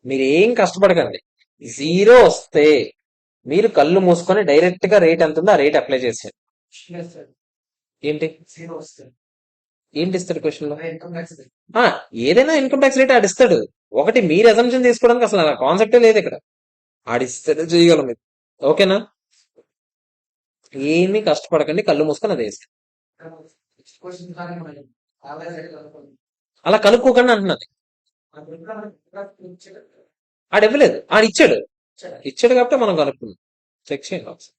మీరు ఏం కష్టపడకండి. 0 వస్తే మీరు కళ్ళు మూసుకొని డైరెక్ట్ గా రేట్ ఎంత ఉందో ఆ రేట్ అప్లై చేసేయండి. ఏంటి ఏంటి ఇస్తాడు క్వశ్చన్ లో? ఏదైనా ఇన్కమ్ ట్యాక్స్ రేట్ ఆడిస్తాడు. ఒకటి మీరు అజంప్షన్ తీసుకోవడానికి అసలు కాన్సెప్టే లేదు ఇక్కడ. ఆడిస్తాడు, చేయగలం మీరు. ఓకేనా? ఏమీ కష్టపడకండి, కళ్ళు మూసుకొని అది వేసి అలా కనుక్కోకండి అంటున్నది. ఆడు ఇవ్వలేదు, ఆడు ఇచ్చాడు. ఇచ్చాడు కాబట్టి మనం కనుక్కుందాం. చెక్ చేయండి ఒకసారి.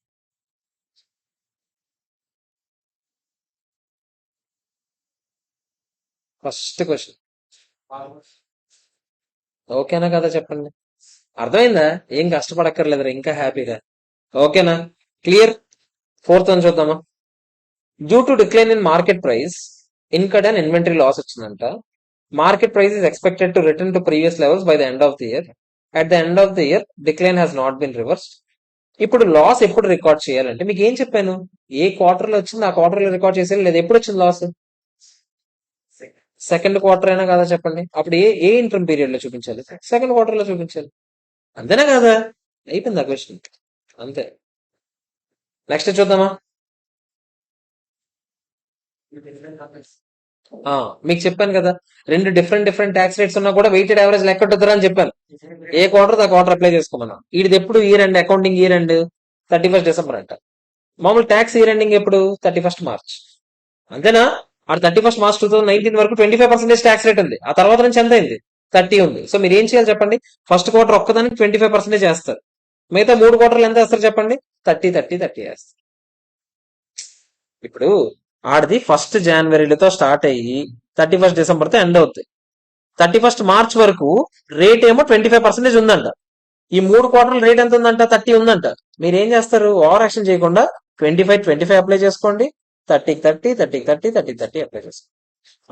ఫస్ట్ క్వశ్చన్ ఓకేనా కదా చెప్పండి. అర్థమైందా? ఏం కష్టపడక్కర్లేదురా, ఇంకా హ్యాపీగా. ఓకేనా? క్లియర్? ఫోర్త్ అని చూద్దామా. Due to decline in market price incurred and inventory loss వచ్చిందంట. Market price is expected to return to previous levels by the end of the year. At the end of the year decline has not been reversed. ఇప్పుడు loss ఎప్పుడు record చేయాలంటే మీకు ఏం చెప్పాను? ఏ quarter లో వచ్చింది ఆ క్వార్టర్ లో రికార్డ్ చేసేయాలి, లేదా ఎప్పుడు వచ్చింది లాస్? సెకండ్ క్వార్టర్ అయినా కదా చెప్పండి. అప్పుడు ఏ ఏ ఇంటర్మ్ పీరియడ్ లో చూపించాలి? సెకండ్ క్వార్టర్ లో చూపించాలి. అంతేనా కదా? అయిపోయింది ఆ క్వశ్చన్. అంతే. నెక్స్ట్ చూద్దామా. మీకు చెప్పాను కదా, రెండు డిఫరెంట్ డిఫరెంట్ ట్యాక్స్ రేట్స్ ఉన్నా కూడా వెయిటెడ్ యావరేజ్ లెక్కట్టుద్దరా అని చెప్పాను. ఏ క్వార్టర్ ఆ క్వార్టర్ అప్లై చేసుకోమన్నా. ఇది ఎప్పుడు year end, accounting year end 31st December అంట. మామూలు ట్యాక్స్ ఇయర్ ఎండింగ్ ఎప్పుడు? 31st March. అంతేనా? ఆ 31st మార్చ్ 2019 వరకు 25% ట్యాక్స్ రేట్ ఉంది. ఆ తర్వాత నుంచి ఎంత అయింది? 30 ఉంది. సో మీరు ఏం చేయాలి చెప్పండి. ఫస్ట్ క్వార్టర్ ఒక్కదానికి 25% చేస్తారు, మిగతా 3 క్వార్టర్లు ఎంత వేస్తారు చెప్పండి. 30 వేస్తారు. ఇప్పుడు ఆడిది 1st జనవరితో స్టార్ట్ అయ్యి 31st డిసెంబర్ తో ఎండ్ అవుతుంది. 31st మార్చ్ వరకు రేట్ ఏమో 25% ఉందంట. ఈ 3 క్వార్టర్ల రేట్ ఎంత ఉందంట? 30 ఉందంట. మీరు ఏం చేస్తారు? ఓవర్ యాక్షన్ చేయకుండా 25 అప్లై చేసుకోండి, 30 అప్లై చేసుకోండి.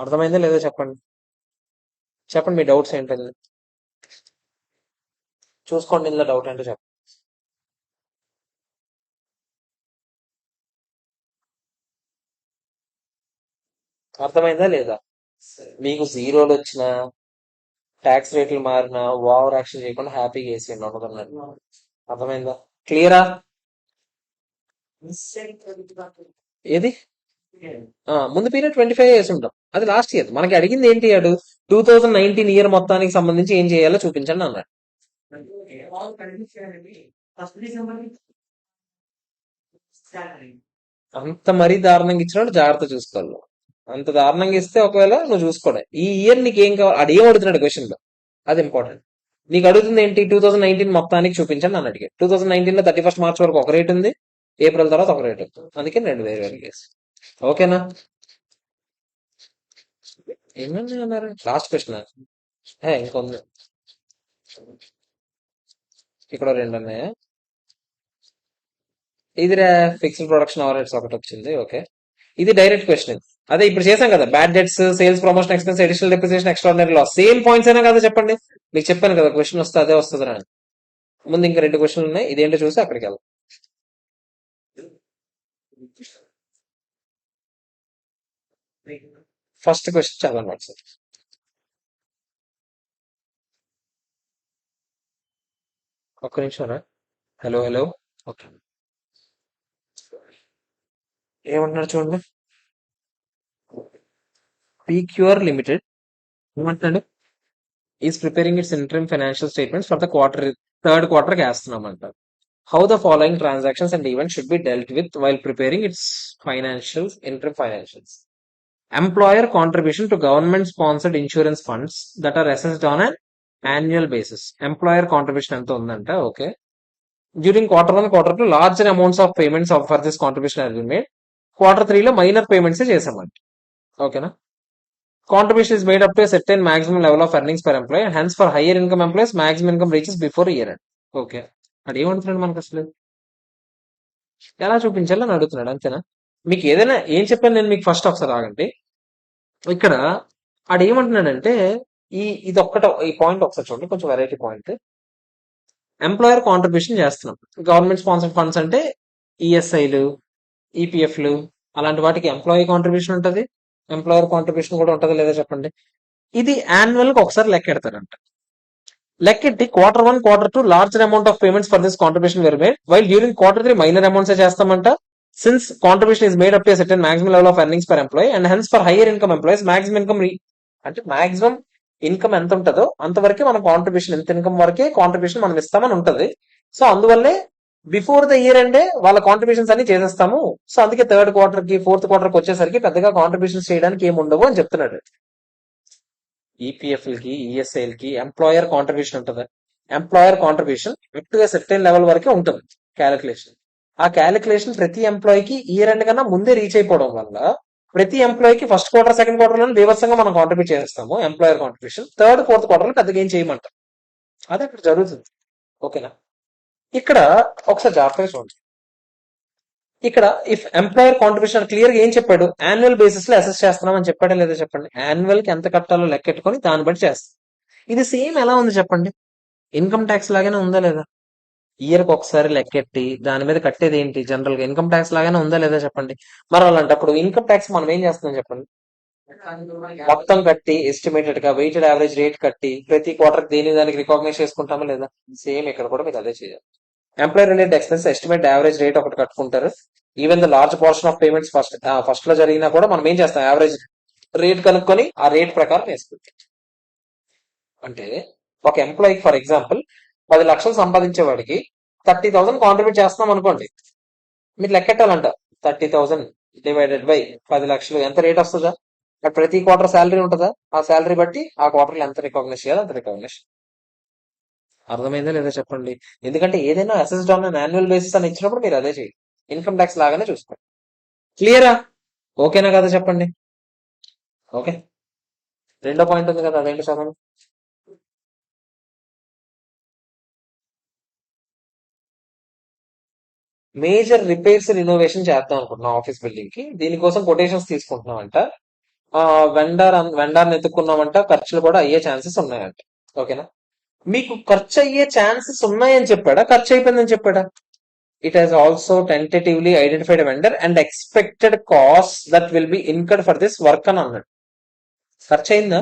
అర్థమైందా లేదో చెప్పండి. చెప్పండి మీ డౌట్స్ ఏంటో చూసుకోండి. ఇందులో డౌట్ ఏంటో చెప్పండి. అర్థమైందా లేదా? మీకు జీరోలు వచ్చినా, ట్యాక్స్ రేట్లు మారినా ఓవర్ యాక్షన్ చేయకుండా హ్యాపీగా వేసేయండి అనుకున్నాను. అర్థమైందా? క్లియరా? ఏది? ముందు పీరియడ్ 25 వేసి ఉంటాం. అది లాస్ట్ ఇయర్. మనకి అడిగింది ఏంటి? 2019 ఇయర్ మొత్తానికి సంబంధించి ఏం చేయాలో చూపించండి అన్నాడు. అంత మరీ దారుణంగా ఇచ్చినప్పుడు జాగ్రత్త చూసుకోవాలి. అంత దారుణంగా ఇస్తే ఒకవేళ నువ్వు చూసుకోవడం. ఈ ఇయర్ నీకు ఏం కావాలి? అది ఏం అడుగుతున్నాడు క్వశ్చన్ లో, అది ఇంపార్టెంట్. నీకు అడుగుతుంది ఏంటి? 2019 మొత్తానికి చూపించండి అని అడిగాడు. 2019 లో 31 మార్చ్ వరకు ఒక రేట్ ఉంది, ఏప్రిల్ తర్వాత ఒక రేట్ ఉంది. అందుకే 2 వేరు వేరు కేసు. ఓకేనా? ఏమన్నా అన్నారు? లాస్ట్ క్వశ్చన్ ఇంకొంది. ఇక్కడ 2 ఉన్నాయా? ఇది ఫిక్స్డ్ ప్రొడక్షన్ ఓవర్ హెడ్స్ ఒకటి వచ్చింది. ఓకే, ఇది డైరెక్ట్ క్వశ్చన్. అదే ఇప్పుడు చేశాం కదా, bad debts, sales promotion expense, additional depreciation, extraordinary loss. Same points అయినా కదా చెప్పండి. మీకు చెప్పాను కదా క్వశ్చన్ వస్తే అదే వస్తుంది అని. ముందు ఇంకా 2 క్వశ్చన్లు ఉన్నాయి, ఇదేంటో చూసి అక్కడికి వెళ్దాం. ఫస్ట్ క్వశ్చన్ చదవండి ఒకసారి. ఒక్క నిమిషం రా. Hello hello. ఓకే, ఏమంటున్నారు చూడండి. పీక్యూఆర్ లిమిటెడ్ ఏమంటున్నాడు? Is preparing its interim financial statements for the third quarter కి వేస్తున్నామంట. How the following transactions and events should be dealt with while preparing its interim financials. Employer contribution to government sponsored insurance funds that are assessed on an annual basis. Employer contribution ఎంత ఉందంట? Okay. During Q1, Q2 larger amounts of payments for this contribution has been made. Q3 లో minor payments చేసామంట. ఓకేనా? Contribution is made up to a certain maximum level of earnings per employee, and hence for higher income employees maximum income reaches before year end. Okay, అది ఏమంటున్నాడు మనకు అసలు? ఎలా చూపించాలి అని అడుగుతున్నాడు, అంతేనా? మీకు ఏదైనా ఏం చెప్పాను నేను మీకు? ఫస్ట్ ఒకసారి ఆగండి. ఇక్కడ ఆడు ఏమంటున్నాడంటే, ఇది ఒక్కట, ఈ పాయింట్ ఒకసారి చూడండి, కొంచెం వెరైటీ పాయింట్. ఎంప్లాయర్ కాంట్రిబ్యూషన్ చేస్తున్నాం. గవర్నమెంట్ స్పాన్సర్డ్ ఫండ్స్ అంటే ఈఎస్ఐలు, ఈపీఎఫ్లు, అలాంటి వాటికి ఎంప్లాయీ కాంట్రిబ్యూషన్ ఉంటుంది, ఎంప్లాయర్ కాంట్రిబ్యూషన్ కూడా ఉంటుంది లేదా చెప్పండి. ఇది యాన్యువల్ గా ఒకసారి లెక్కెడతారంట. లెక్కెట్టి Q1, Q2 larger amount of payments for this contribution were made, while during Q3 minor amounts చేస్తామంట. Since contribution is made up to a certain maximum level of earnings per employee, and hence for higher income employees maximum income అంటే maximum income ఎంత ఉంటుందో అంతవరకే మనం contribution, ఎంత income వరకే contribution మనం ఇస్తామని ఉంటది. సో అందువల్లే బిఫోర్ ద ఇయర్ ఎండే వాళ్ళ కాంట్రిబ్యూషన్స్ అన్ని చేసేస్తాము. సో అందుకే థర్డ్ క్వార్టర్ కి, ఫోర్త్ క్వార్టర్ కి వచ్చేసరికి పెద్దగా కాంట్రిబ్యూషన్స్ చేయడానికి ఏమి ఉండవు అని చెప్తున్నాడు. ఈపీఎఫ్లకి, ఈఎస్ఐలకి ఎంప్లాయర్ కాంట్రిబ్యూషన్ ఉంటుంది. Employer contribution up to certain level వరకే ఉంటుంది క్యాలిక్యులేషన్. ఆ క్యాలిక్యులేషన్ ప్రతి ఎంప్లాయీకి ఇయర్ ఎండ్ కన్నా ముందే రీచ్ అయిపోవడం వల్ల ప్రతి ఎంప్లాయీకి ఫస్ట్ క్వార్టర్, సెకండ్ క్వార్టర్ లో బీభత్సంగా మనం కాంట్రిబ్యూట్ చేస్తాము employer contribution. Third, fourth quarter లో పెద్దగా ఏం చేయమంటాం. అదే అక్కడ జరుగుతుంది. ఓకేనా? ఇక్కడ ఒకసారి జాగ్రత్తగా చూడండి. ఇక్కడ ఇఫ్ ఎంప్లాయర్ కాంట్రిబ్యూషన్ క్లియర్ గా ఏం చెప్పాడు? యాన్యువల్ బేసిస్ లో అసెస్ చేస్తున్నామని చెప్పాడా లేదా చెప్పండి. యాన్యువల్ కి ఎంత కట్టాలో లెక్కెట్టుకొని దాన్ని బట్టి చేస్తాం. ఇది సేమ్ ఎలా ఉంది చెప్పండి? ఇన్కమ్ ట్యాక్స్ లాగానే ఉందా లేదా? ఇయర్ కి ఒకసారి లెక్కెట్టి దాని మీద కట్టేది ఏంటి? జనరల్ గా ఇన్కమ్ ట్యాక్స్ లాగానే ఉందా లేదా చెప్పండి. మరి అలాంటప్పుడు ఇన్కమ్ ట్యాక్స్ మనం ఏం చేస్తున్నాం చెప్పండి? మొత్తం కట్టి ఎస్టిమేటెడ్ గా వెయిటెడ్ యావరేజ్ రేట్ కట్టి ప్రతి క్వార్టర్ దేని దానికి రికాగ్నైజ్ చేసుకుంటామా లేదా? సేమ్ ఇక్కడ కూడా మీకు అదే చేయాలి. Employee related expense estimate average rate ఒకటి కట్టుకుంటారు. Even the large portion of payments first లో జరిగినా కూడా మనం ఏం చేస్తాం? యావరేజ్ రేట్ కనుక్కొని ఆ రేట్ ప్రకారం వేసుకుంటాం. అంటే ఒక ఎంప్లాయీకి ఫర్ ఎగ్జాంపుల్ 10 లక్షలు సంపాదించే వాడికి 30,000 కాంట్రిబ్యూట్ చేస్తున్నాం అనుకోండి. మీరు లెక్కెట్టాలంట 30,000 డివైడెడ్ బై 10 లక్షలు ఎంత రేట్ వస్తుందా? ప్రతి క్వార్టర్ శాలరీ ఉంటుందా? ఆ శాలరీ బట్టి ఆ క్వార్టర్ ఎంత రికాగ్నైజ్ చేయాలి అంత రికాగ్నైజ్. అర్థమైందా లేదా చెప్పండి? ఎందుకంటే ఏదైనా అసెస్డ్ ఆన్ యాన్యువల్ బేసిస్ అని ఇచ్చినప్పుడు మీరు అదే చేయండి. ఇన్కమ్ ట్యాక్స్ లాగానే చూసుకోండి. క్లియరా? ఓకేనా కదా చెప్పండి. ఓకే, రెండో పాయింట్ ఉంది కదా, అదేంటి చదవండి. మేజర్ రిపేర్స్ రినోవేషన్ చేద్దాం అనుకుంటున్నాం ఆఫీస్ బిల్డింగ్ కి. దీనికోసం కొటేషన్స్ తీసుకుంటున్నాం అంట. వెండార్ ఎత్తుకున్నామంట. ఖర్చులు కూడా అయ్యే ఛాన్సెస్ ఉన్నాయంట. ఓకేనా? మీకు ఖర్చు అయ్యే ఛాన్సెస్ ఉన్నాయని చెప్పాడా, ఖర్చు అయిపోయిందని చెప్పాడా? It has also tentatively identified vendor and expected cost that will be incurred for this work అని అన్నాడు. ఖర్చు అయిందా?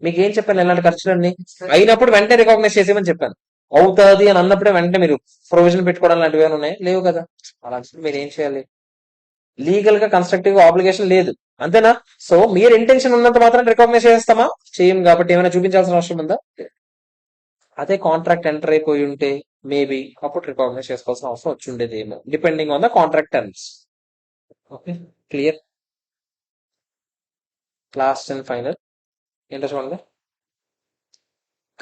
మీకు ఏం చెప్పాను ఎలాంటి ఖర్చులన్నీ అయినప్పుడు వెంటనే రికగ్నైజ్ చేసేమని చెప్పాను. అవుతుంది అని అన్నప్పుడే వెంటనే మీరు ప్రొవిజన్ పెట్టుకోవడం లాంటివి ఏమైనా ఉన్నాయి? లేవు కదా. అలాంటి మీరు ఏం చేయాలి? లీగల్ గా కన్స్ట్రక్టివ్ ఆబ్లిగేషన్ లేదు, అంతేనా? సో మీరు ఇంటెన్షన్ ఉన్నంత మాత్రం రికగ్నైజ్ చేస్తామా? చేయం. కాబట్టి ఏమైనా చూపించాల్సిన అవసరం ఉందా? అదే కాంట్రాక్ట్ ఎంటర్ అయిపోయి ఉంటే మేబీ అప్పుడు రికగ్నైజ్ చేసుకోవాల్సిన అవసరం వచ్చి ఉండేది ఏమో, depending on the contract terms. Okay, clear. Last and final ఏంటో చూడండి.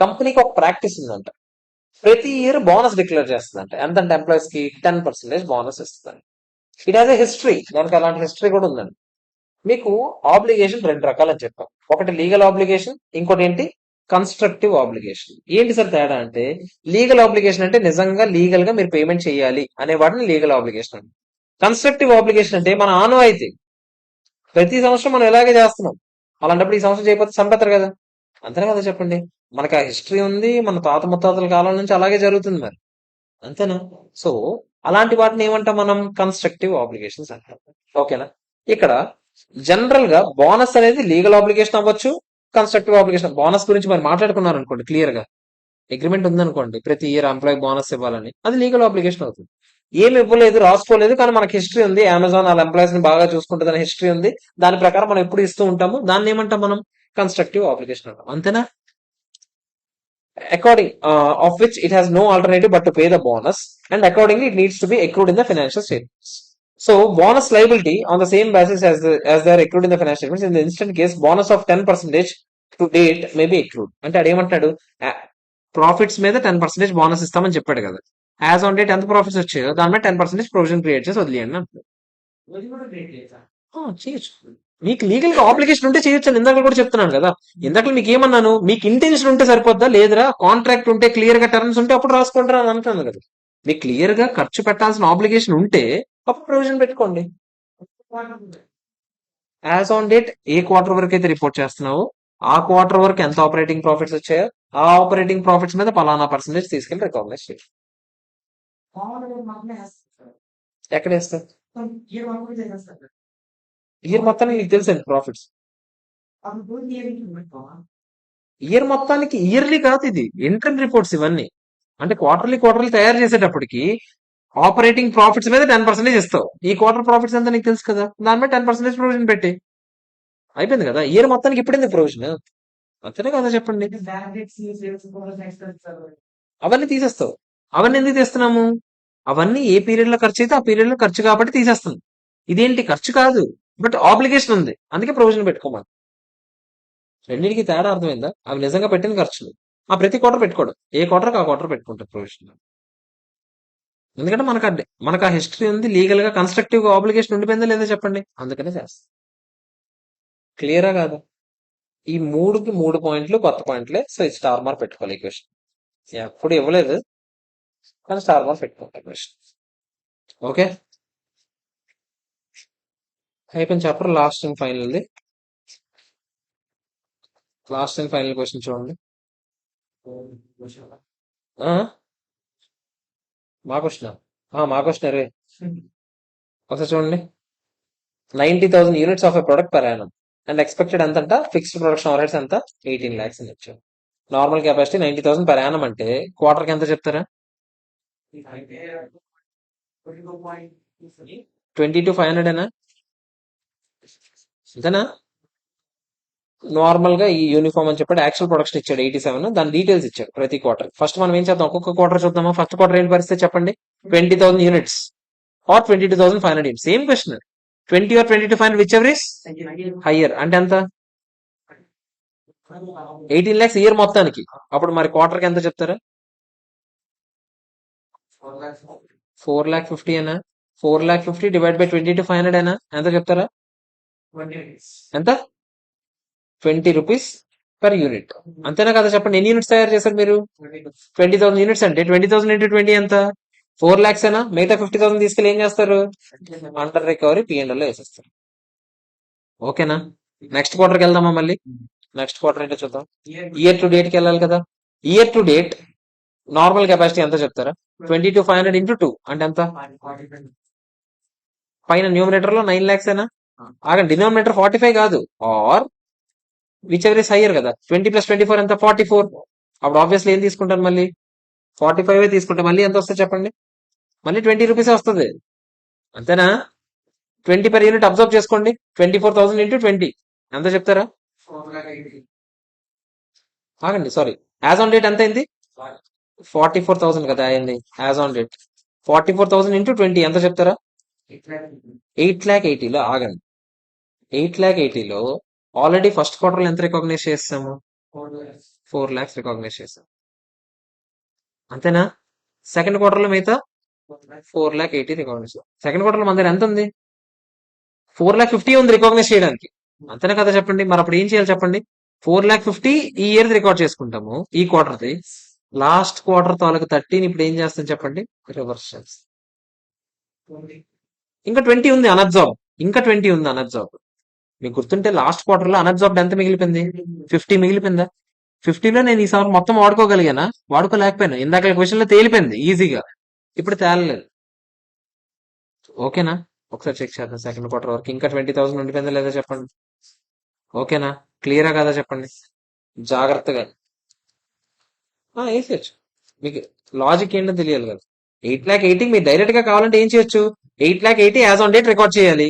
కంపెనీకి ఒక ప్రాక్టీస్ ఉందంట. ప్రతి ఇయర్ బోనస్ డిక్లేర్ చేస్తుందంట. ఎంతంటే ఎంప్లాయీస్ కి 10% బోనస్ ఇస్తుందండి. It has a history. దానికి అలాంటి హిస్టరీ కూడా ఉందండి. మీకు ఆబ్లిగేషన్ రెండు రకాలు అని చెప్పాం. ఒకటి లీగల్ ఆబ్లిగేషన్, ఇంకోటి ఏంటి కన్స్ట్రక్టివ్ ఆబ్లిగేషన్. ఏంటి సార్ తేడా అంటే, లీగల్ ఆబ్లిగేషన్ అంటే నిజంగా లీగల్ గా మీరు పేమెంట్ చేయాలి అనే వాటిని లీగల్ ఆబ్లిగేషన్ అండి. కన్స్ట్రక్టివ్ ఆబ్లిగేషన్ అంటే మన ఆనవాయితీ, ప్రతి సంవత్సరం మనం ఇలాగే చేస్తున్నాం. అలాంటప్పుడు ఈ సంవత్సరం చేయకపోతే చంపేస్తారు కదా. అంతేనా కదా చెప్పండి. మనకు ఆ హిస్టరీ ఉంది, మన తాత ముత్తాతల కాలం నుంచి అలాగే జరుగుతుంది మరి. అంతేనా? సో అలాంటి వాటిని ఏమంటాం మనం? కన్స్ట్రక్టివ్ ఆబ్లిగేషన్స్ అంటాం. ఓకేనా? ఇక్కడ జనరల్ గా బోనస్ అనేది లీగల్ ఆబ్లిగేషన్ అవ్వచ్చు, కన్స్ట్రక్టివ్ ఆబ్లిగేషన్. బోనస్ గురించి మరి మాట్లాడుకున్నారు అనుకోండి, క్లియర్ గా అగ్రిమెంట్ ఉందనుకోండి, ప్రతి ఇయర్ ఎంప్లాయీ బోనస్ ఇవ్వాలని, అది లీగల్ ఆబ్లిగేషన్ అవుతుంది. ఏమి ఇవ్వలేదు, రాసుకోలేదు, కానీ మనకి హిస్టరీ ఉంది, అమెజాన్ వాళ్ళ ఎంప్లాయీస్ ని బాగా చూసుకుంటుందని హిస్టరీ ఉంది, దాని ప్రకారం మనం ఎప్పుడు ఇస్తూ ఉంటాము, దాన్ని ఏమంటాం మనం? కన్స్ట్రక్టివ్ ఆబ్లిగేషన్ అంటాం. అంతేనా? according of which it has no alternative but to pay the bonus, and accordingly it needs to be accrued in the financial statements. So bonus liability on the same basis as they are accrued in the financial statements. In the instant case, bonus of 10% to date may be accrued. అంటే అదేమంటాడు, profits మీద 10% bonus ఇస్తామని చెప్పాడు కదా. As on date ఎంత profits వచ్చాయో దాని మీద 10% provision create చేసి వదిలేయండి అంటాడు. చేయొచ్చు. మీకు లీగల్ గా ఆబ్లిగేషన్ ఉంటే చేయొచ్చు అని ఇందాక కూడా చెప్తున్నాను కదా. ఇందాక మీకు ఏమన్నాను, మీకు ఇంటెన్షన్ ఉంటే సరిపోద్దా, లేదురా కాంట్రాక్ట్ ఉంటే క్లియర్ గా టర్మ్స్ ఉంటే అప్పుడు రాసుకుంటారా అని అంటున్నాను కదా. మీకు క్లియర్ గా ఖర్చు పెట్టాల్సిన ఆబ్లిగేషన్ ఉంటే అప్పుడు ప్రొవిజన్ పెట్టుకోండి. As on date A quarter వరకు అయితే రిపోర్ట్ చేస్తున్నావు, ఆ క్వార్టర్ వరకు ఎంత ఆపరేటింగ్ ప్రాఫిట్స్ వచ్చాయో ఆ ఆపరేటింగ్ ప్రాఫిట్స్ మీద పలానా పర్సెంటేజ్ తీసుకెళ్లి రికగ్నైజ్ చేయాలి. ఎక్కడ వేస్తారు? ఇయర్ మొత్తానికి నీకు తెలుసండి ప్రాఫిట్స్. ఇయర్ మొత్తానికి ఇయర్లీ కాదు, ఇది ఇంటర్మ్ రిపోర్ట్స్ ఇవన్నీ. అంటే క్వార్టర్లీ తయారు చేసేటప్పటికి ఆపరేటింగ్ ప్రాఫిట్స్ మీద 10% ఇస్తావు. ఈ క్వార్టర్ ప్రాఫిట్స్ అంతా నీకు తెలుసు కదా, దాని మీద 10% ప్రొవిజన్ పెట్టి అయిపోయింది కదా. ఇయర్ మొత్తానికి ఇప్పుడు ఎందుకు ప్రొవిజన్? అంతేనే కదా చెప్పండి. అవన్నీ తీసేస్తావు. అవన్నీ ఎందుకు తీస్తున్నాము? అవన్నీ ఏ పీరియడ్ లో ఖర్చు అయితే ఆ పీరియడ్ లో ఖర్చు కాబట్టి తీసేస్తుంది. ఇదేంటి ఖర్చు కాదు, బట్ ఆబ్లిగేషన్ ఉంది, అందుకే ప్రొవిజన్ పెట్టుకోమని. రెండింటికి తేడా అర్థమైందా? అవి నిజంగా పెట్టిన ఖర్చులు. ఆ ప్రతి క్వార్టర్ పెట్టుకోవడం, ఏ క్వార్టర్ ఆ క్వార్టర్ పెట్టుకుంటారు ప్రొవిజన్. ఎందుకంటే మనకు ఆ హిస్టరీ ఉంది, లీగల్ గా కన్స్ట్రక్టివ్ గా ఆబ్లిగేషన్ ఉండిపోయిందా లేదా చెప్పండి, అందుకనే చేస్తాం. క్లియరా కాదా? ఈ 3కి 3 పాయింట్లు కొత్త పాయింట్లే. సో ఇది స్టార్ మార్క్ పెట్టుకోవాలి ఈ క్వశ్చన్. ఎప్పుడు ఇవ్వలేదు కానీ స్టార్ మార్క్ పెట్టుకోవాలి క్వశ్చన్. ఓకే, అయిపోయింది chapter. Last and final question చూడండి. మా క్వశ్చన్ రే ఒకసారి చూడండి. 90,000 units of a product per annum and expected ఎంతంట, ఫిక్స్డ్ ప్రొడక్షన్ ఓవర్ హెడ్స్ ఎంత, 18 lakhs అని ఇచ్చారు. నార్మల్ కెపాసిటీ 90,000 పర్ యానం అంటే క్వార్టర్కి ఎంత చెప్తారా? 22,500 అంతేనా? నార్మల్ గా ఈ యూనిఫామ్ అని చెప్పాడు, యాక్చువల్ ప్రొడక్షన్ ఇచ్చాడు 87, దాని డీటెయిల్స్ ఇచ్చాడు ప్రతి క్వార్టర్. ఫస్ట్ మనం ఏం చేద్దాం, ఒక్కొక్క క్వార్టర్ చూద్దామా. ఫస్ట్ క్వార్టర్ ఏంటి పరిస్థితి చెప్పండి? 20,000 units or 22,500 units. Same question. 20 or 22,500 whichever is higher అంటే ఎంత? 18 lakhs ఇయర్ మొత్తానికి. అప్పుడు మరి క్వార్టర్ కి ఎంత చెప్తారా? 4,50,000 అనా? 4,50,000 డివైడ్ బై 22,500 అయినా ఎంత చెప్తారా? ఎంత? 20 రూపీస్ పర్ యూనిట్. అంతేనా కదా చెప్పండి. ఎన్ని యూనిట్స్ తయారు చేశారు మీరు? 20,000 యూనిట్స్ అంటే 20,000 into 20 ఎంత? 4 lakhs ఏనా, మిగతా 50,000 తీసుకెళ్ళి ఏం చేస్తారు? అండర్ రికవరీ P&L లో వేసేస్తారు. ఓకేనా? నెక్స్ట్ క్వార్టర్కి వెళ్దామా మళ్ళీ? నెక్స్ట్ క్వార్టర్ ఏంటో చూద్దాం. ఇయర్ టు డేట్ కి వెళ్ళాలి కదా. Year to date normal capacity ఎంత చెప్తారా? 22,500 ఇంటూ 2 అంటే ఎంత? పైన న్యూమినేటర్ లో 9 lakhs ఏనా? ఆగండి, డినామినేటర్ 45 కాదు, or whichever is higher కదా. 20 + 24 ఎంత? 44. అప్పుడు ఆబ్వియస్లీ ఏం తీసుకుంటాను మళ్ళీ? 45 తీసుకుంటే మళ్ళీ ఎంత వస్తుంది చెప్పండి? మళ్ళీ 20 రూపీస్ వస్తుంది. అంతేనా? 20 per యూనిట్ అబ్జర్వ్ చేసుకోండి. 24,000 ఇంటూ 20 ఎంత చెప్తారా? ఆగండి, సారీ, యాజ్ ఆన్ డేట్ ఎంత అయింది? 44,000 కదా అయింది యాజ్ ఆన్ డేట్. 44,000 ఇంటూ 20 ఎంత చెప్తారా? 8,80,000లో ఆగండి. 8,80,000లో ఆల్రెడీ ఫస్ట్ క్వార్టర్ లో ఎంత రికాగ్నైజ్ చేస్తాము? 4 lakhs రికాగ్నైజ్ చేస్తాం. అంతేనా? సెకండ్ క్వార్టర్ లో మిగతా 4,80,000 రికాగ్నైజ్. సెకండ్ క్వార్టర్ లో మన దగ్గర ఎంత ఉంది? 4,50,000 ఉంది రికాగ్నైజ్ చేయడానికి. అంతేనా కదా చెప్పండి? మరి అప్పుడు ఏం చేయాలి చెప్పండి? 4,50,000 ఈ ఇయర్ రికార్డ్ చేసుకుంటాము, ఈ క్వార్టర్ది. లాస్ట్ క్వార్టర్ తాలూకు 30 ఇప్పుడు ఏం చేస్తాం చెప్పండి? రివర్స్ చేస్తాం. ఇంకా 20 ఉంది అనబ్జార్బ్. ఇంకా 20 ఉంది అనబ్జార్బ్. మీకు గుర్తుంటే లాస్ట్ క్వార్టర్ లో అనబ్జార్బ్డ్ ఎంత మిగిలిపోయింది? 50 మిగిలిపోయిందా? 50లో నేను ఈసారి మొత్తం వాడుకోగలిగానా? వాడుకోలేకపోయినా. ఇందాక క్వశ్చన్ లో తేలిపోయింది ఈజీగా, ఇప్పుడు తేలలేదు. ఓకేనా? ఒకసారి చెక్ చేద్దాం సెకండ్ క్వార్టర్ వరకు. ఇంకా 20,000 ఉండిపోయిందా లేదా చెప్పండి? ఓకేనా? క్లియరా కదా చెప్పండి? జాగ్రత్తగా వేసేయచ్చు. మీకు లాజిక్ ఏంటో తెలియాలి కదా. 8,80,000 మీరు డైరెక్ట్ గా కావాలంటే ఏం చేయొచ్చు? 8,80,000 యాజ్ ఆన్ డేట్ రికార్డ్ చేయాలి.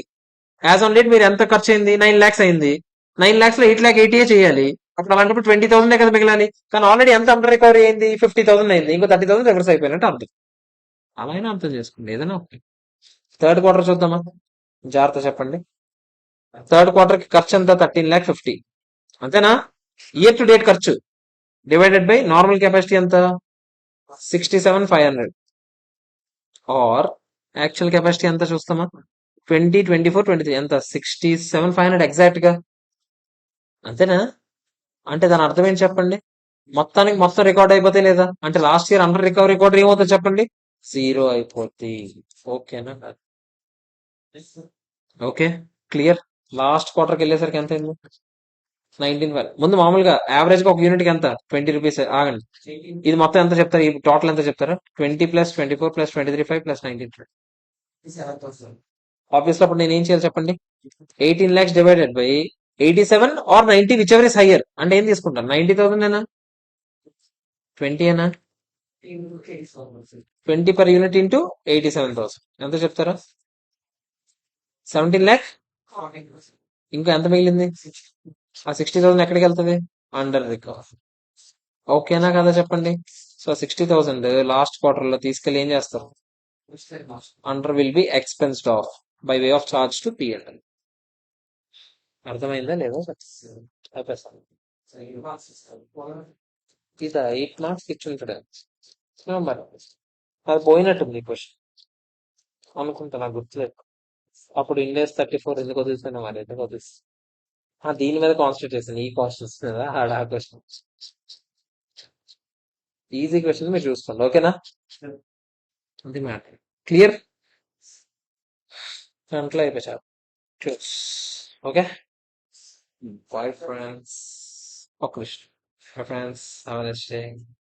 యాజ్ ఆన్ డేట్ మీరు ఎంత ఖర్చు అయింది? 9 lakhs అయింది. 9 lakhs లో 8,80,000 చేయాలి. అప్పుడు అలాంటప్పుడు 20,000 కదా మిగిలాలి. కానీ ఆల్రెడీ ఎంత అండర్ రికవరీ అయింది? 50,000 అయింది. ఇంకో 30,000 రివర్స్ అయిపోయినట్టు అర్థం. అలా అయినా అర్థం చేసుకోండి, ఏదైనా ఒకటి. థర్డ్ క్వార్టర్ చూద్దామా? జాగ్రత్త చెప్పండి. థర్డ్ క్వార్టర్ కి ఖర్చు ఎంత? 13,50,000. అంతేనా? ఇయర్ టు డేట్ ఖర్చు డివైడెడ్ బై నార్మల్ కెపాసిటీ ఎంత? 67,500. ఆర్ యాక్చువల్ కెపాసిటీ ఎంత చూస్తామా? 20, 24, 23 ఎంత? 67,500 ఎగ్జాక్ట్ గా. అంతేనా? అంటే దాని అర్థం ఏంటి చెప్పండి? మొత్తానికి మొత్తం రికార్డ్ అయిపోతే లేదా? అంటే last year under recovery record ఏమవుతుంది చెప్పండి? 0 అయిపోద్ది. ఓకేనా? Okay, clear. లాస్ట్ క్వార్టర్కి వెళ్ళేసరికి ఎంత అయింది? 19,500. ముందు మామూలుగా యావరేజ్ గా ఒక యూనిట్ కి ఎంత? 20 రూపీస్. ఆగండి, ఇది మొత్తం ఎంత చెప్తారు? ఈ టోటల్ ఎంత చెప్తారా? 20 + 24 + 23,500 + 19,500. ఆబ్వియస్లీ అప్పుడు నేను ఏం చేయాలి చెప్పండి? 18 lakhs divided by 87 or 90 whichever is higher. అంటే ఏం తీసుకుంటాను? 90,000 ఏనా? 20 ఏనా? 20 per యూనిట్ ఇంటూ 87,000 ఎంత చెప్తారా? 17 lakh. ఇంకా ఎంత మిగిలింది? ఆ 60,000 ఎక్కడికి వెళ్తుంది? Under recover. ఓకేనా కదా చెప్పండి? సో 60,000 లాస్ట్ క్వార్టర్ లో తీసుకెళ్లి ఏం చేస్తారు? Under will be expensed off by way of charge to P&L. అర్థమైందా లేదా? ఆపేస్తాను. ఇది 8 marks ఇచ్చుంటాడు మరి. అది పోయినట్టుంది క్వశ్చన్ అనుకుంటా, నాకు గుర్తులేదు. అప్పుడు ఇండెక్స్ 34 ఎందుకు వదిలిపోయినా మరి ఎందుకు వదిలిస్తాను? దీని మీద కాన్సన్ట్రేట్ చేశాను, ఈ క్వశ్చన్స్ మీద. ఆ క్వశ్చన్ ఈజీ క్వశ్చన్ మీరు చూసుకోండి. ఓకేనా? అది మ్యాటర్. క్లియర్? ఫ్రంట్లో అయిపోయారు. క్లోజ్. Okay, bye friends. ఒక నిమిషం. Friends, have a nice day.